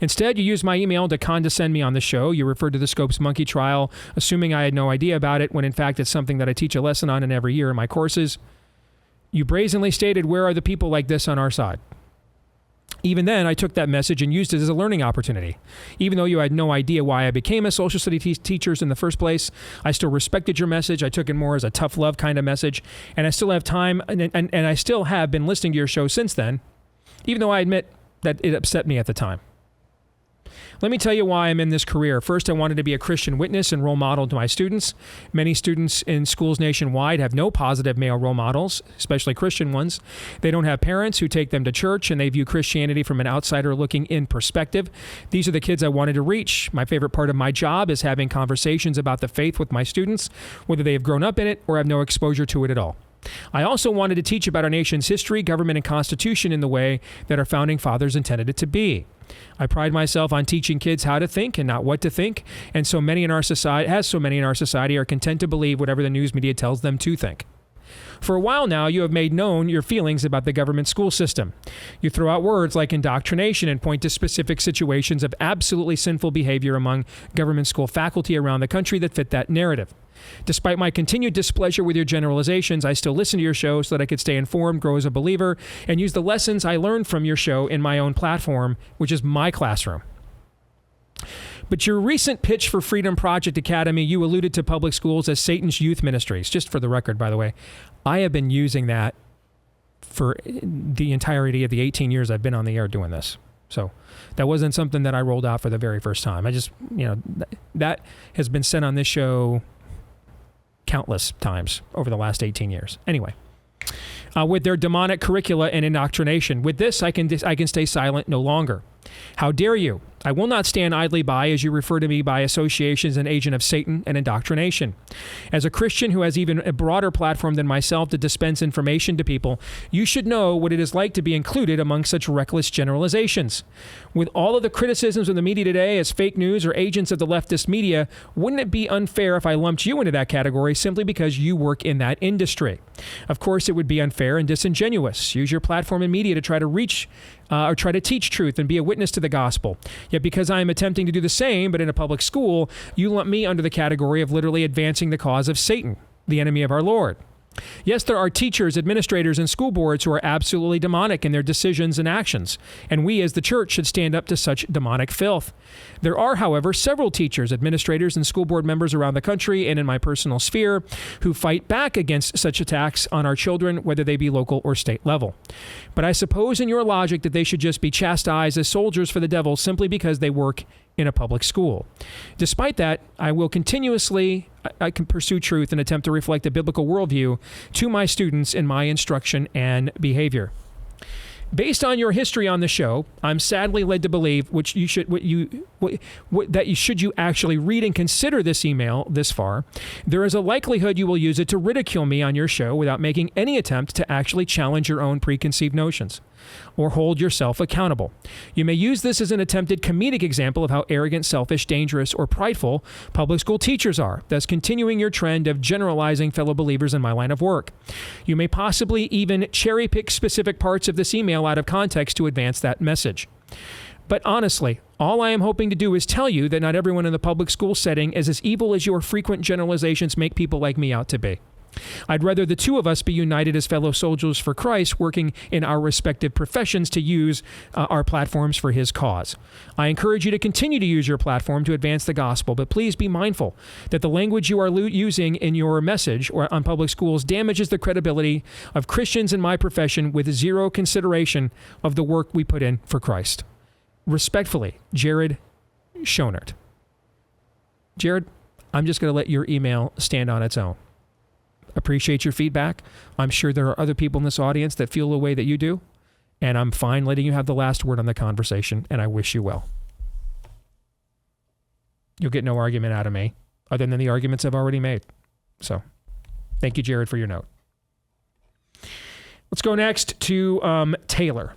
Instead, you used my email to condescend me on the show. You referred to the Scopes monkey trial, assuming I had no idea about it, when in fact it's something that I teach a lesson on in every year in my courses. You brazenly stated, where are the people like this on our side? Even then, I took that message and used it as a learning opportunity. Even though you had no idea why I became a social studies teacher in the first place, I still respected your message. I took it more as a tough love kind of message. And I still have time, and I still have been listening to your show since then, even though I admit that it upset me at the time. Let me tell you why I'm in this career. First, I wanted to be a Christian witness and role model to my students. Many students in schools nationwide have no positive male role models, especially Christian ones. They don't have parents who take them to church, and they view Christianity from an outsider looking in perspective. These are the kids I wanted to reach. My favorite part of my job is having conversations about the faith with my students, whether they have grown up in it or have no exposure to it at all. I also wanted to teach about our nation's history, government, and constitution in the way that our founding fathers intended it to be. I pride myself on teaching kids how to think and not what to think, and so many in our society are content to believe whatever the news media tells them to think. For a while now, you have made known your feelings about the government school system. You throw out words like indoctrination and point to specific situations of absolutely sinful behavior among government school faculty around the country that fit that narrative. Despite my continued displeasure with your generalizations, I still listen to your show so that I could stay informed, grow as a believer, and use the lessons I learned from your show in my own platform, which is my classroom. But your recent pitch for Freedom Project Academy, you alluded to public schools as Satan's youth ministries. Just for the record, by the way, I have been using that for the entirety of the 18 years I've been on the air doing this. So that wasn't something that I rolled out for the very first time. I just, that has been said on this show countless times over the last 18 years. Anyway, with their demonic curricula and indoctrination, with this, I can stay silent no longer. How dare you? I will not stand idly by as you refer to me by association as an agent of Satan and indoctrination. As a Christian who has even a broader platform than myself to dispense information to people, you should know what it is like to be included among such reckless generalizations. With all of the criticisms of the media today as fake news or agents of the leftist media, wouldn't it be unfair if I lumped you into that category simply because you work in that industry? Of course, it would be unfair and disingenuous. Use your platform and media to try to reach or try to teach truth and be a witness to the gospel. Yet because I am attempting to do the same, but in a public school, you lump me under the category of literally advancing the cause of Satan, the enemy of our Lord. Yes, there are teachers, administrators, and school boards who are absolutely demonic in their decisions and actions, and we as the church should stand up to such demonic filth. There are, however, several teachers, administrators, and school board members around the country and in my personal sphere who fight back against such attacks on our children, whether they be local or state level. But I suppose in your logic that they should just be chastised as soldiers for the devil simply because they work in a public school. Despite that, I will continuously I can pursue truth and attempt to reflect a biblical worldview to my students in my instruction and behavior. Based on your history on the show, I'm sadly led to believe should you actually read and consider this email this far, there is a likelihood you will use it to ridicule me on your show without making any attempt to actually challenge your own preconceived notions or hold yourself accountable. You may use this as an attempted comedic example of how arrogant, selfish, dangerous, or prideful public school teachers are, thus continuing your trend of generalizing fellow believers in my line of work. You may possibly even cherry pick specific parts of this email out of context to advance that message. But honestly, all I am hoping to do is tell you that not everyone in the public school setting is as evil as your frequent generalizations make people like me out to be. I'd rather the two of us be united as fellow soldiers for Christ, working in our respective professions to use our platforms for his cause. I encourage you to continue to use your platform to advance the gospel, but please be mindful that the language you are using in your message or on public schools damages the credibility of Christians in my profession with zero consideration of the work we put in for Christ. Respectfully, Jared Schonert. Jared, I'm just going to let your email stand on its own. Appreciate your feedback. I'm sure there are other people in this audience that feel the way that you do, and I'm fine letting you have the last word on the conversation, and I wish you well. You'll get no argument out of me other than the arguments I've already made. So, thank you, Jared, for your note. Let's go next to Taylor.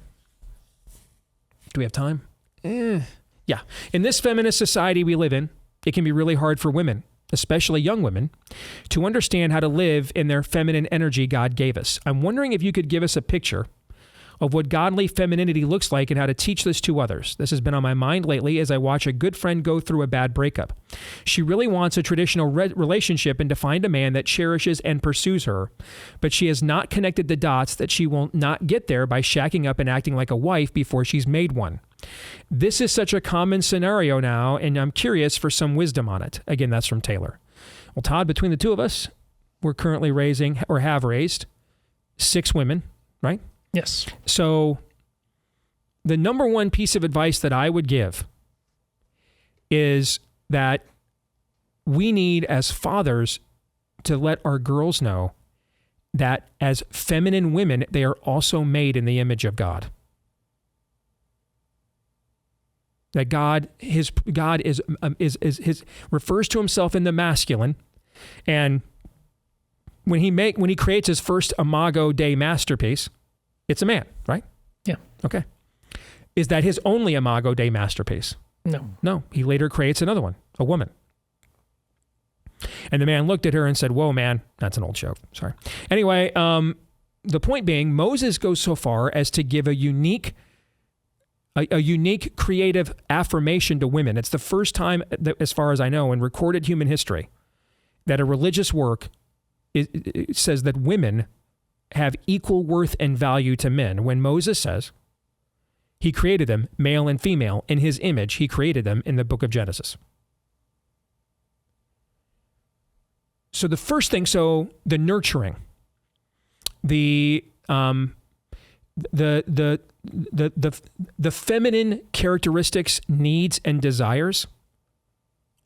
Do we have time? Yeah. In this feminist society we live in, it can be really hard for women, especially young women, to understand how to live in their feminine energy God gave us. I'm wondering if you could give us a picture of what godly femininity looks like and how to teach this to others. This has been on my mind lately as I watch a good friend go through a bad breakup. She really wants a traditional relationship and to find a man that cherishes and pursues her, but she has not connected the dots that she will not get there by shacking up and acting like a wife before she's made one. This is such a common scenario now, and I'm curious for some wisdom on it. Again, that's from Taylor. Well, Todd, between the two of us, we're currently raising, or have raised, 6 women, right? Yes. So the number one piece of advice that I would give is that we need, as fathers, to let our girls know that as feminine women, they are also made in the image of God. That God refers to himself in the masculine, and when he creates his first Imago Dei masterpiece, it's a man, right? Yeah. Okay. Is that his only Imago Dei masterpiece? No. No. He later creates another one, a woman. And the man looked at her and said, whoa, man, that's an old joke. Sorry. Anyway, the point being, Moses goes so far as to give a unique creative affirmation to women. It's the first time, as far as I know, in recorded human history, that a religious work it says that women have equal worth and value to men. When Moses says he created them, male and female, in his image, he created them in the book of Genesis. So the first thing, the nurturing, the feminine characteristics, needs, and desires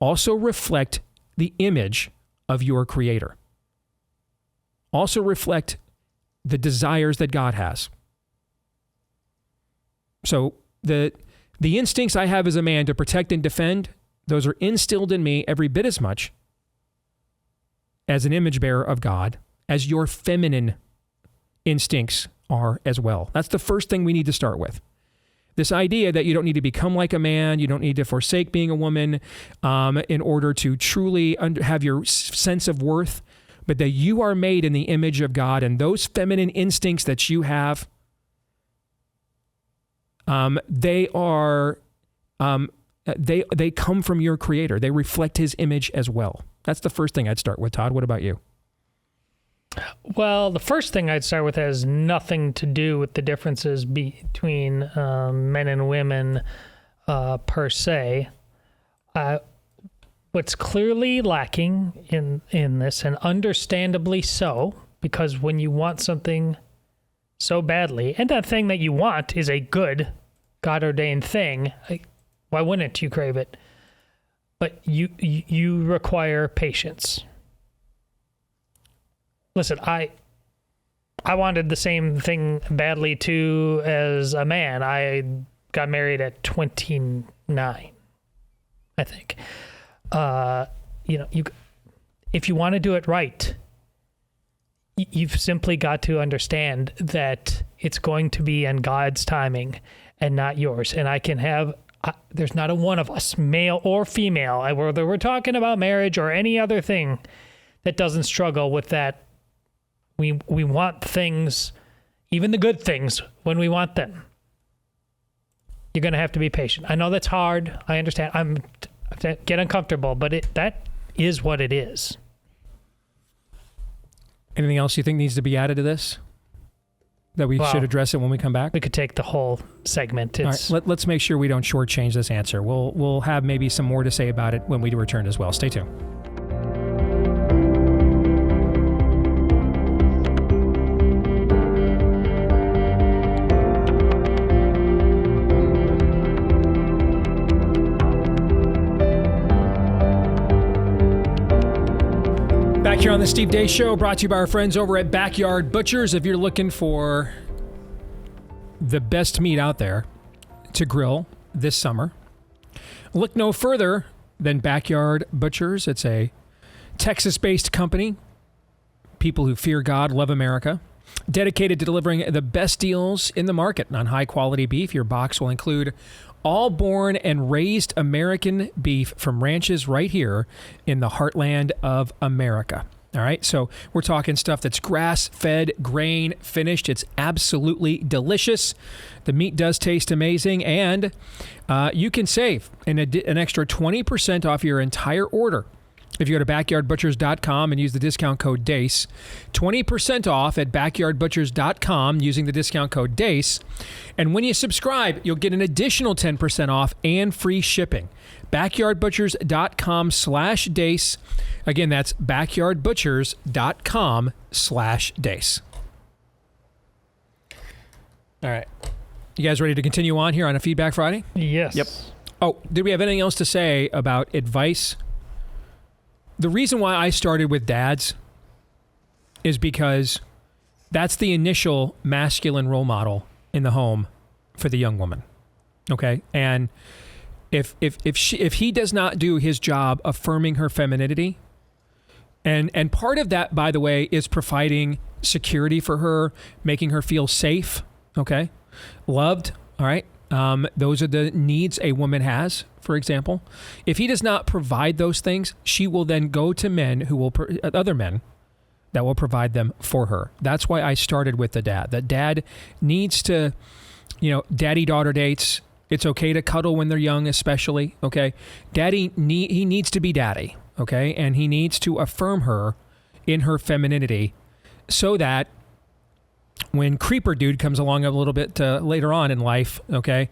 also reflect the image of your Creator. Also reflect the desires that God has. So the instincts I have as a man to protect and defend, those are instilled in me every bit as much as an image bearer of God, as your feminine instincts are as well. That's the first thing we need to start with. This idea that you don't need to become like a man, you don't need to forsake being a woman in order to truly have your sense of worth, but that you are made in the image of God, and those feminine instincts that you have, they come from your Creator. They reflect His image as well. That's the first thing I'd start with. Todd, what about you? Well, the first thing I'd start with has nothing to do with the differences between men and women per se. What's clearly lacking in this, and understandably so, because when you want something so badly, and that thing that you want is a good, God-ordained thing, why wouldn't you crave it? But you require patience. Listen, I wanted the same thing badly too as a man. I got married at 29, I think. If you want to do it right, you've simply got to understand that it's going to be in God's timing and not yours. And I can have, there's not a one of us, male or female, whether we're talking about marriage or any other thing, that doesn't struggle with that. We want things, even the good things, when we want them. You're going to have to be patient. I know that's hard. I understand. Get uncomfortable, but that is what it is. Anything else you think needs to be added to this? That we should address it when we come back? We could take the whole segment. All right, let's make sure we don't shortchange this answer. We'll have maybe some more to say about it when we return as well. Stay tuned. Back here on the Steve Deace Show, brought to you by our friends over at Backyard Butchers. If you're looking for the best meat out there to grill this summer, look no further than Backyard Butchers. It's a Texas-based company, people who fear God, love America, dedicated to delivering the best deals in the market on high-quality beef. Your box will include all born and raised American beef from ranches right here in the heartland of America. All right, so we're talking stuff that's grass-fed, grain-finished. It's absolutely delicious. The meat does taste amazing, and you can save an extra 20% off your entire order if you go to backyardbutchers.com and use the discount code DACE. 20% off at backyardbutchers.com using the discount code DACE. And when you subscribe, you'll get an additional 10% off and free shipping. backyardbutchers.com/DACE. Again, that's backyardbutchers.com/DACE. All right. You guys ready to continue on here on a Feedback Friday? Yes. Yep. Oh, did we have anything else to say about advice? The reason why I started with dads is because that's the initial masculine role model in the home for the young woman. Okay? And if he does not do his job affirming her femininity, and part of that, by the way, is providing security for her, making her feel safe, okay? Loved, all right? Those are the needs a woman has, for example. If he does not provide those things, she will then go to men who will, other men that will provide them for her. That's why I started with the dad. That dad needs to, daddy-daughter dates. It's okay to cuddle when they're young, especially, okay? He needs to be daddy, okay? And he needs to affirm her in her femininity so that when creeper dude comes along a little bit later on in life, okay,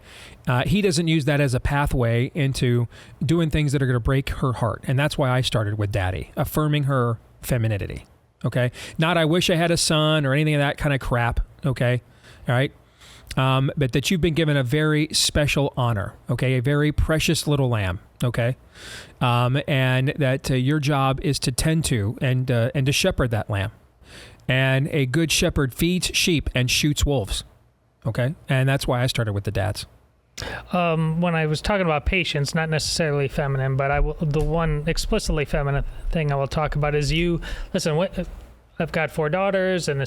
he doesn't use that as a pathway into doing things that are going to break her heart. And that's why I started with daddy, affirming her femininity, okay? Not I wish I had a son or anything of that kind of crap, okay? All right? But that you've been given a very special honor, okay? A very precious little lamb, okay? And that your job is to tend to and to shepherd that lamb. And a good shepherd feeds sheep and shoots wolves. Okay? And that's why I started with the dads. When I was talking about patience, not necessarily feminine, but the one explicitly feminine thing I will talk about is listen, I've got 4 daughters, and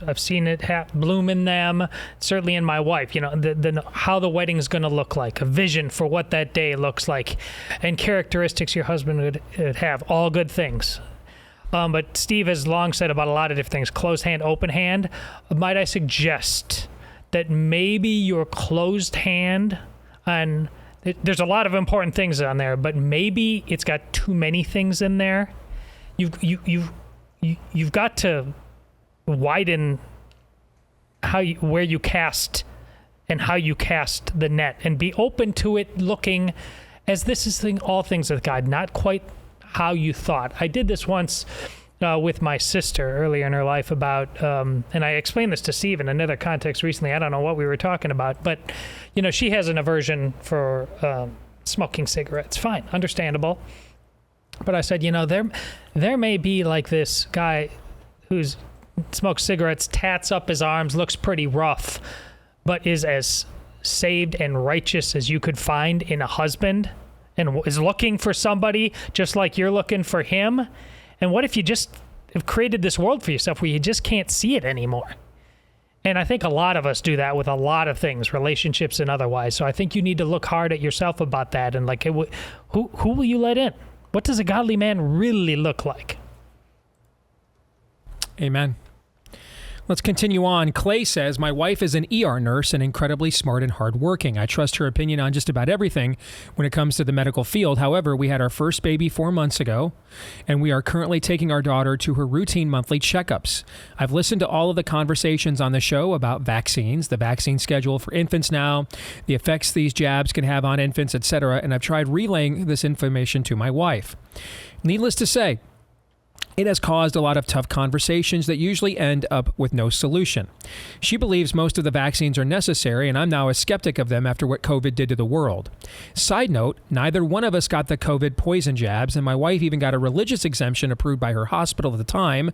I've seen it bloom in them, certainly in my wife, how the wedding's going to look like, a vision for what that day looks like, and characteristics your husband would have, all good things. But Steve has long said about a lot of different things, closed hand, open hand. Might I suggest that maybe your closed hand, and there's a lot of important things on there, but maybe it's got too many things in there. You've got to widen where you cast and how you cast the net, and be open to it looking as this is all things with God, not quite how you thought. I did this once with my sister earlier in her life about, and I explained this to Steve in another context recently. I don't know what we were talking about, but she has an aversion for smoking cigarettes. Fine, understandable. But I said, there may be like this guy who's smokes cigarettes, tats up his arms, looks pretty rough, but is as saved and righteous as you could find in a husband, and is looking for somebody just like you're looking for him. And what if you just have created this world for yourself where you just can't see it anymore? And I think a lot of us do that with a lot of things, relationships and otherwise. So I think you need to look hard at yourself about that, and like, who will you let in? What does a godly man really look like? Amen. Let's continue on. Clay says, my wife is an ER nurse and incredibly smart and hardworking. I trust her opinion on just about everything when it comes to the medical field. However, we had our first baby 4 months ago, and we are currently taking our daughter to her routine monthly checkups. I've listened to all of the conversations on the show about vaccines, the vaccine schedule for infants now, the effects these jabs can have on infants, etc., and I've tried relaying this information to my wife. Needless to say, it has caused a lot of tough conversations that usually end up with no solution. She believes most of the vaccines are necessary, and I'm now a skeptic of them after what COVID did to the world. Side note, neither one of us got the COVID poison jabs, and my wife even got a religious exemption approved by her hospital at the time.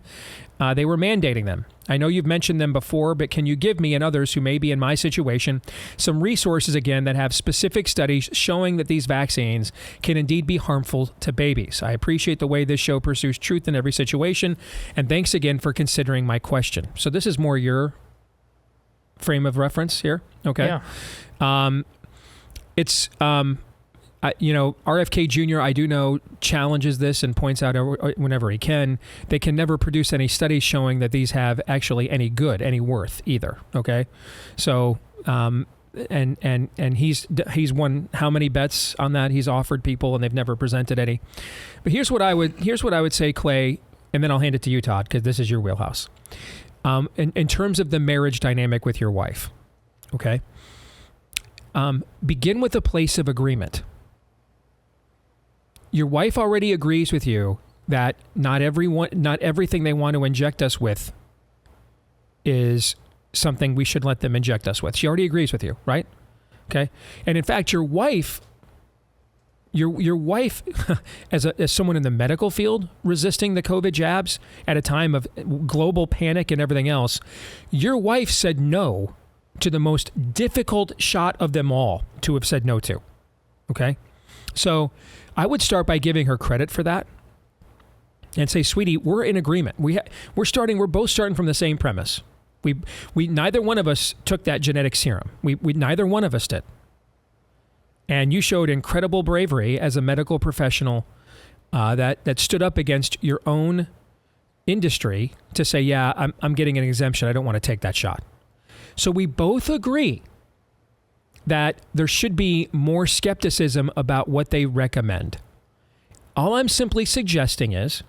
They were mandating them. I know you've mentioned them before, but can you give me and others who may be in my situation some resources again that have specific studies showing that these vaccines can indeed be harmful to babies? I appreciate the way this show pursues truth in every situation, and thanks again for considering my question. So this is more your frame of reference here, okay? Yeah. RFK Jr., I do know, challenges this and points out whenever he can, they can never produce any studies showing that these have actually any good, any worth either, okay? So, and he's won how many bets on that? He's offered people and they've never presented any. But here's what I would say, Clay, and then I'll hand it to you, Todd, because this is your wheelhouse. In terms of the marriage dynamic with your wife, okay? Begin with a place of agreement. Your wife already agrees with you that not everything they want to inject us with is something we should let them inject us with. She already agrees with you, right? Okay. And in fact, your wife, as someone in the medical field resisting the COVID jabs at a time of global panic and everything else, your wife said no to the most difficult shot of them all to have said no to. Okay. So I would start by giving her credit for that and say, sweetie, we're in agreement. We're both starting from the same premise. We neither one of us took that genetic serum. We neither one of us did. And you showed incredible bravery as a medical professional that stood up against your own industry to say, yeah, I'm getting an exemption. I don't want to take that shot. So we both agree that there should be more skepticism about what they recommend. All I'm simply suggesting is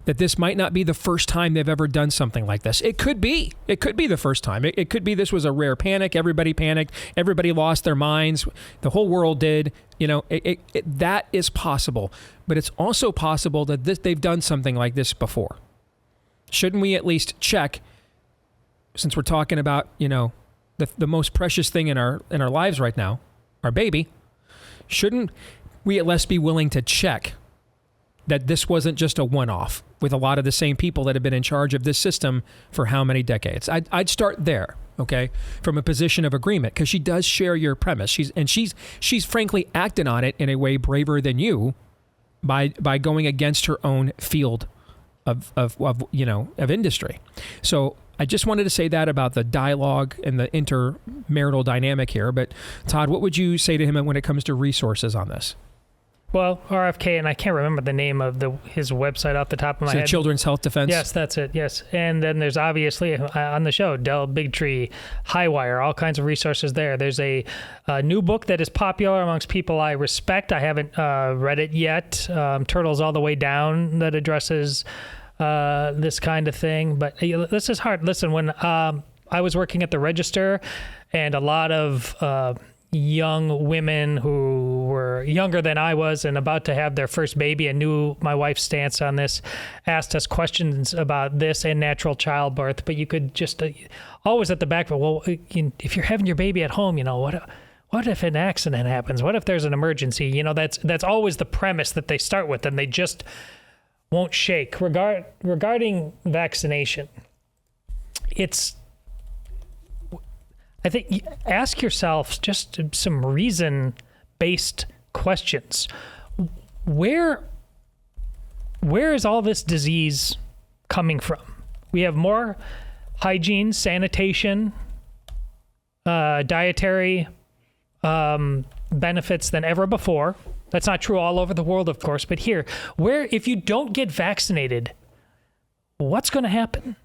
that this might not be the first time they've ever done something like this. It could be. It could be the first time. It could be this was a rare panic. Everybody panicked. Everybody lost their minds. The whole world did. That is possible. But it's also possible that they've done something like this before. Shouldn't we at least check, since we're talking about, the most precious thing in our lives right now, our baby, shouldn't we at least be willing to check that this wasn't just a one-off with a lot of the same people that have been in charge of this system for how many decades? I'd start there, okay, from a position of agreement, because she does share your premise. She's frankly acted on it in a way braver than you by going against her own field of industry. So I just wanted to say that about the dialogue and the intermarital dynamic here. But Todd, what would you say to him when it comes to resources on this? Well, RFK, and I can't remember the name of his website off the top of my head. Children's Health Defense? Yes, that's it, yes. And then there's obviously, on the show, Dell, Bigtree, Highwire, all kinds of resources there. There's a new book that is popular amongst people I respect. I haven't read it yet, Turtles All the Way Down, that addresses this kind of thing. But this is hard. Listen, when I was working at the Register, and a lot of young women who were younger than I was and about to have their first baby and knew my wife's stance on this, asked us questions about this and natural childbirth. But you could just always at the back, well, if you're having your baby at home, what if an accident happens? What if there's an emergency? That's always the premise that they start with, and they just won't shake. Regarding vaccination, I think ask yourself just some reason-based questions. Where is all this disease coming from? We have more hygiene, sanitation, dietary benefits than ever before. That's not true all over the world, of course, but here, if you don't get vaccinated, what's going to happen?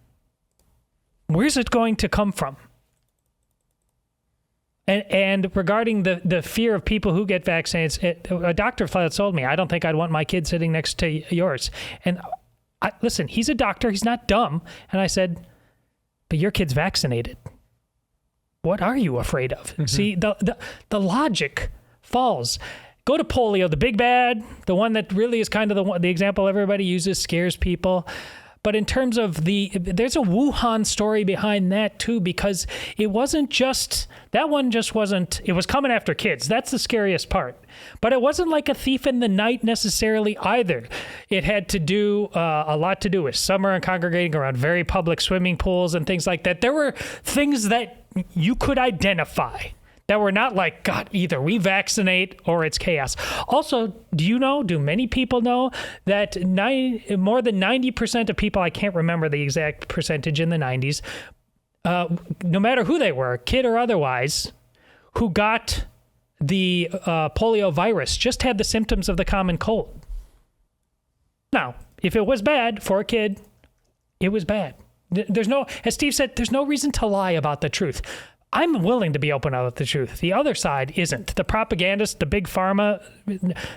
Where's it going to come from? And regarding the fear of people who get vaccinated, a doctor flat told me, I don't think I'd want my kid sitting next to yours. And listen, he's a doctor. He's not dumb. And I said, but your kid's vaccinated. What are you afraid of? Mm-hmm. See, the logic falls. Go to polio, the big bad, the one that really is kind of the example everybody uses, scares people. But in terms of there's a Wuhan story behind that too, because it wasn't that one just wasn't, it was coming after kids. That's the scariest part. But it wasn't like a thief in the night necessarily either. It had to do a lot to do with summer and congregating around very public swimming pools and things like that. There were things that you could identify that were not like, God, either we vaccinate or it's chaos. Also, do many people know that more than 90% of people, I can't remember the exact percentage in the 90s, no matter who they were, kid or otherwise, who got the polio virus just had the symptoms of the common cold. Now, if it was bad for a kid, it was bad. As Steve said, there's no reason to lie about the truth. I'm willing to be open about the truth. The other side isn't. The propagandists, the big pharma,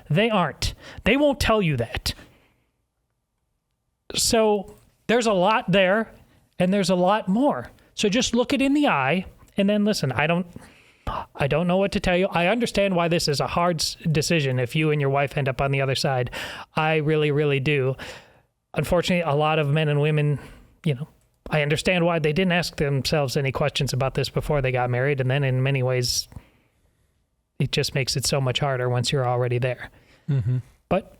they aren't. They won't tell you that. So there's a lot there, and there's a lot more. So just look it in the eye, and then listen. I don't know what to tell you. I understand why this is a hard decision if you and your wife end up on the other side. I really, really do. Unfortunately, a lot of men and women, I understand why they didn't ask themselves any questions about this before they got married. And then in many ways, it just makes it so much harder once you're already there. Mm-hmm. But,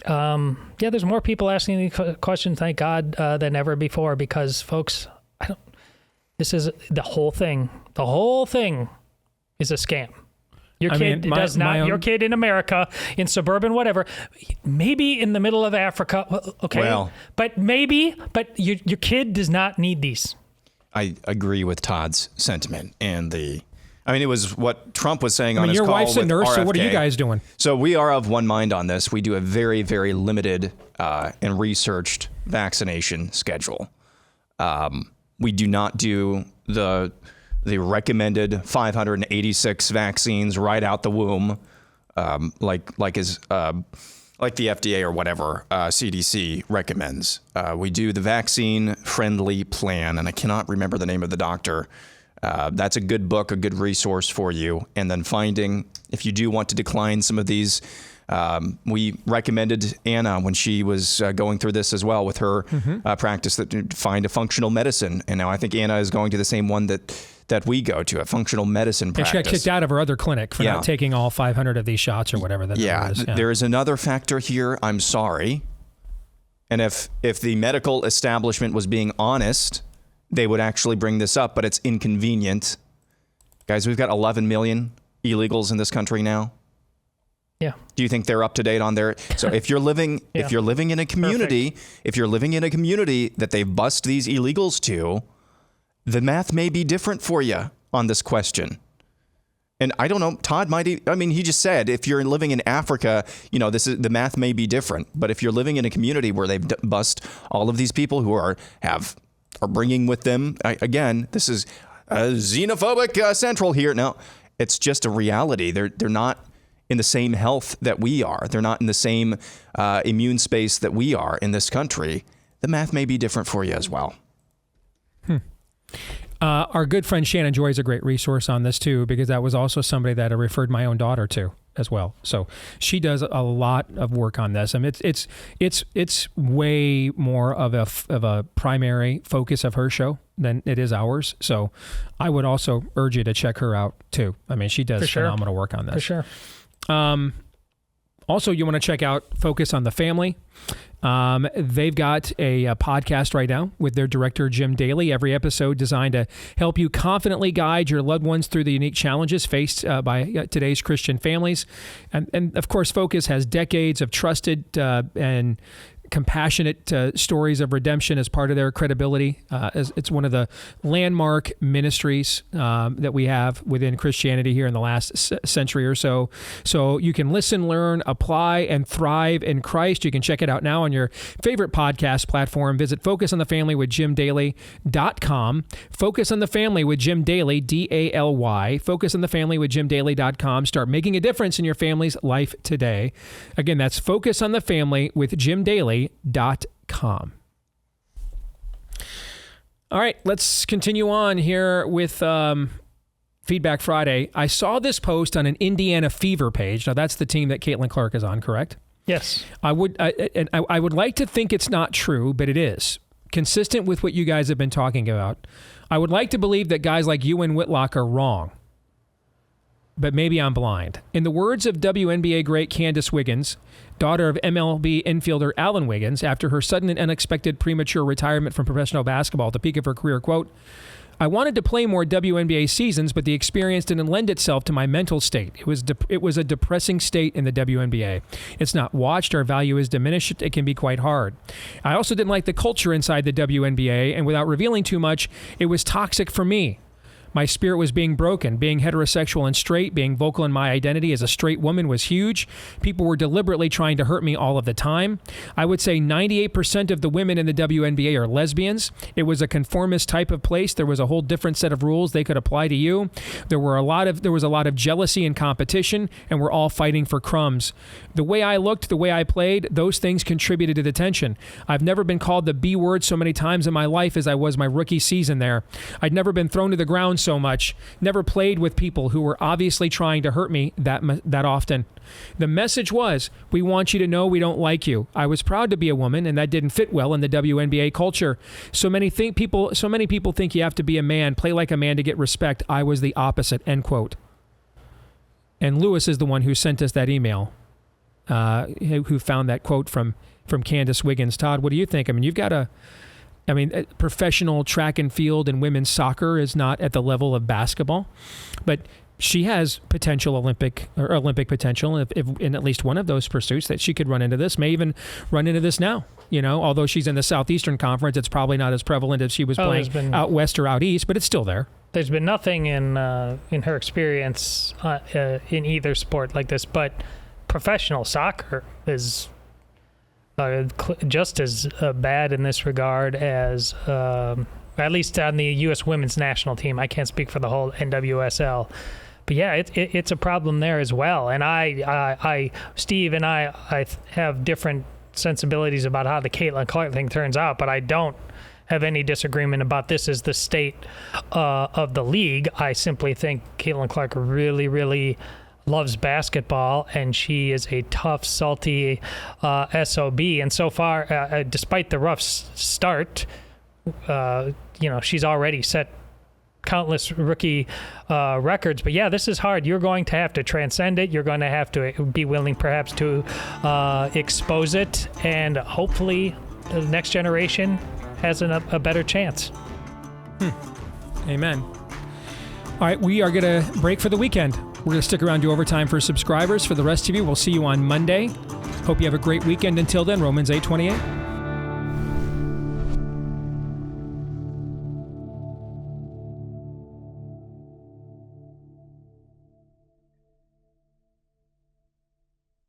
there's more people asking these questions, thank God, than ever before, because folks, this is the whole thing. The whole thing is a scam. Your kid does not. Your kid in America, in suburban, whatever, maybe in the middle of Africa. Okay, but your kid does not need these. I agree with Todd's sentiment and it was what Trump was saying on his call with your wife's a nurse, RFK. so what are you guys doing? So we are of one mind on this. We do a very, very limited and researched vaccination schedule. We do not do the recommended 586 vaccines right out the womb, like the FDA or whatever CDC recommends. We do the vaccine-friendly plan, and I cannot remember the name of the doctor. That's a good book, a good resource for you. And then finding, if you do want to decline some of these, we recommended Anna when she was going through this as well with her practice to find a functional medicine. And now I think Anna is going to the same one that we go to, a functional medicine practice. She got kicked out of her other clinic for not taking all 500 of these shots or whatever that is. Yeah, there is another factor here. I'm sorry. And if the medical establishment was being honest, they would actually bring this up, but it's inconvenient. Guys, we've got 11 million illegals in this country now. Yeah. Do you think they're up to date on their? So if you're living in a community, that they've bussed these illegals to, the math may be different for you on this question. And I don't know, Todd he just said, if you're living in Africa, the math may be different. But if you're living in a community where they've bussed all of these people who are bringing with them, again, this is xenophobic central here. No, it's just a reality. They're not in the same health that we are. They're not in the same immune space that we are in this country. The math may be different for you as well. Our good friend Shannon Joy is a great resource on this too, because that was also somebody that I referred my own daughter to as well. So she does a lot of work on this. I mean, it's way more of a primary focus of her show than it is ours. So I would also urge you to check her out too. I mean, she does phenomenal work on this. For sure. Also, you want to check out Focus on the Family. They've got a podcast right now with their director, Jim Daly. Every episode designed to help you confidently guide your loved ones through the unique challenges faced by today's Christian families. And of course, Focus has decades of trusted and compassionate stories of redemption as part of their credibility. It's one of the landmark ministries that we have within Christianity here in the last century or so. So you can listen, learn, apply, and thrive in Christ. You can check it out now on your favorite podcast platform. Visit FocusOnTheFamilyWithJimDaly.com. Focus on the Family with Jim Daly, DALY. FocusOnTheFamilyWithJimDaly.com. Start making a difference in your family's life today. Again, that's Focus on the Family with Jim Daly.com. All right, let's continue on here with Feedback Friday. I saw this post on an Indiana Fever page. Now, that's the team that Caitlin Clark is on, correct? Yes. I would like to think it's not true, but it is. Consistent with what you guys have been talking about. I would like to believe that guys like you and Whitlock are wrong, but maybe I'm blind. In the words of WNBA great Candace Wiggins, daughter of MLB infielder Alan Wiggins, after her sudden and unexpected premature retirement from professional basketball at the peak of her career, quote, I wanted to play more WNBA seasons, but the experience didn't lend itself to my mental state. It was a depressing state in the WNBA. It's not watched. Our value is diminished. It can be quite hard. I also didn't like the culture inside the WNBA, and without revealing too much, it was toxic for me. My spirit was being broken. Being heterosexual and straight, being vocal in my identity as a straight woman was huge. People were deliberately trying to hurt me all of the time. I would say 98% of the women in the WNBA are lesbians. It was a conformist type of place. There was a whole different set of rules they could apply to you. There was a lot of jealousy and competition, and we're all fighting for crumbs. The way I looked, the way I played, those things contributed to the tension. I've never been called the B word so many times in my life as I was my rookie season there. I'd never been thrown to the ground so much, never played with people who were obviously trying to hurt me that often. The message was, we want you to know we don't like you. I was proud to be a woman, and that didn't fit well in the WNBA culture. So many people think you have to be a man, play like a man to get respect. I was the opposite, end quote. And Lewis is the one who sent us that email, who found that quote from Candace Wiggins. Todd, what do you think? I mean, you've got professional track and field and women's soccer is not at the level of basketball, but she has potential Olympic potential if in at least one of those pursuits that she could run into this, may even run into this now. Although she's in the Southeastern Conference, it's probably not as prevalent as she was playing out west or out east, but it's still there. There's been nothing in her experience in either sport like this, but professional soccer is just as bad in this regard as, at least on the U.S. women's national team. I can't speak for the whole NWSL. But yeah, it's a problem there as well. And Steve and I have different sensibilities about how the Caitlin Clark thing turns out, but I don't have any disagreement about this as the state of the league. I simply think Caitlin Clark really, really loves basketball, and she is a tough, salty SOB. And so far, despite the rough start, she's already set countless rookie records. But yeah, this is hard. You're going to have to transcend it. You're going to have to be willing perhaps to expose it, and hopefully the next generation has a better chance. Amen. All right, we are going to break for the weekend. We're going to stick around to overtime for subscribers. For the rest of you, we'll see you on Monday. Hope you have a great weekend. Until then, Romans 8:28.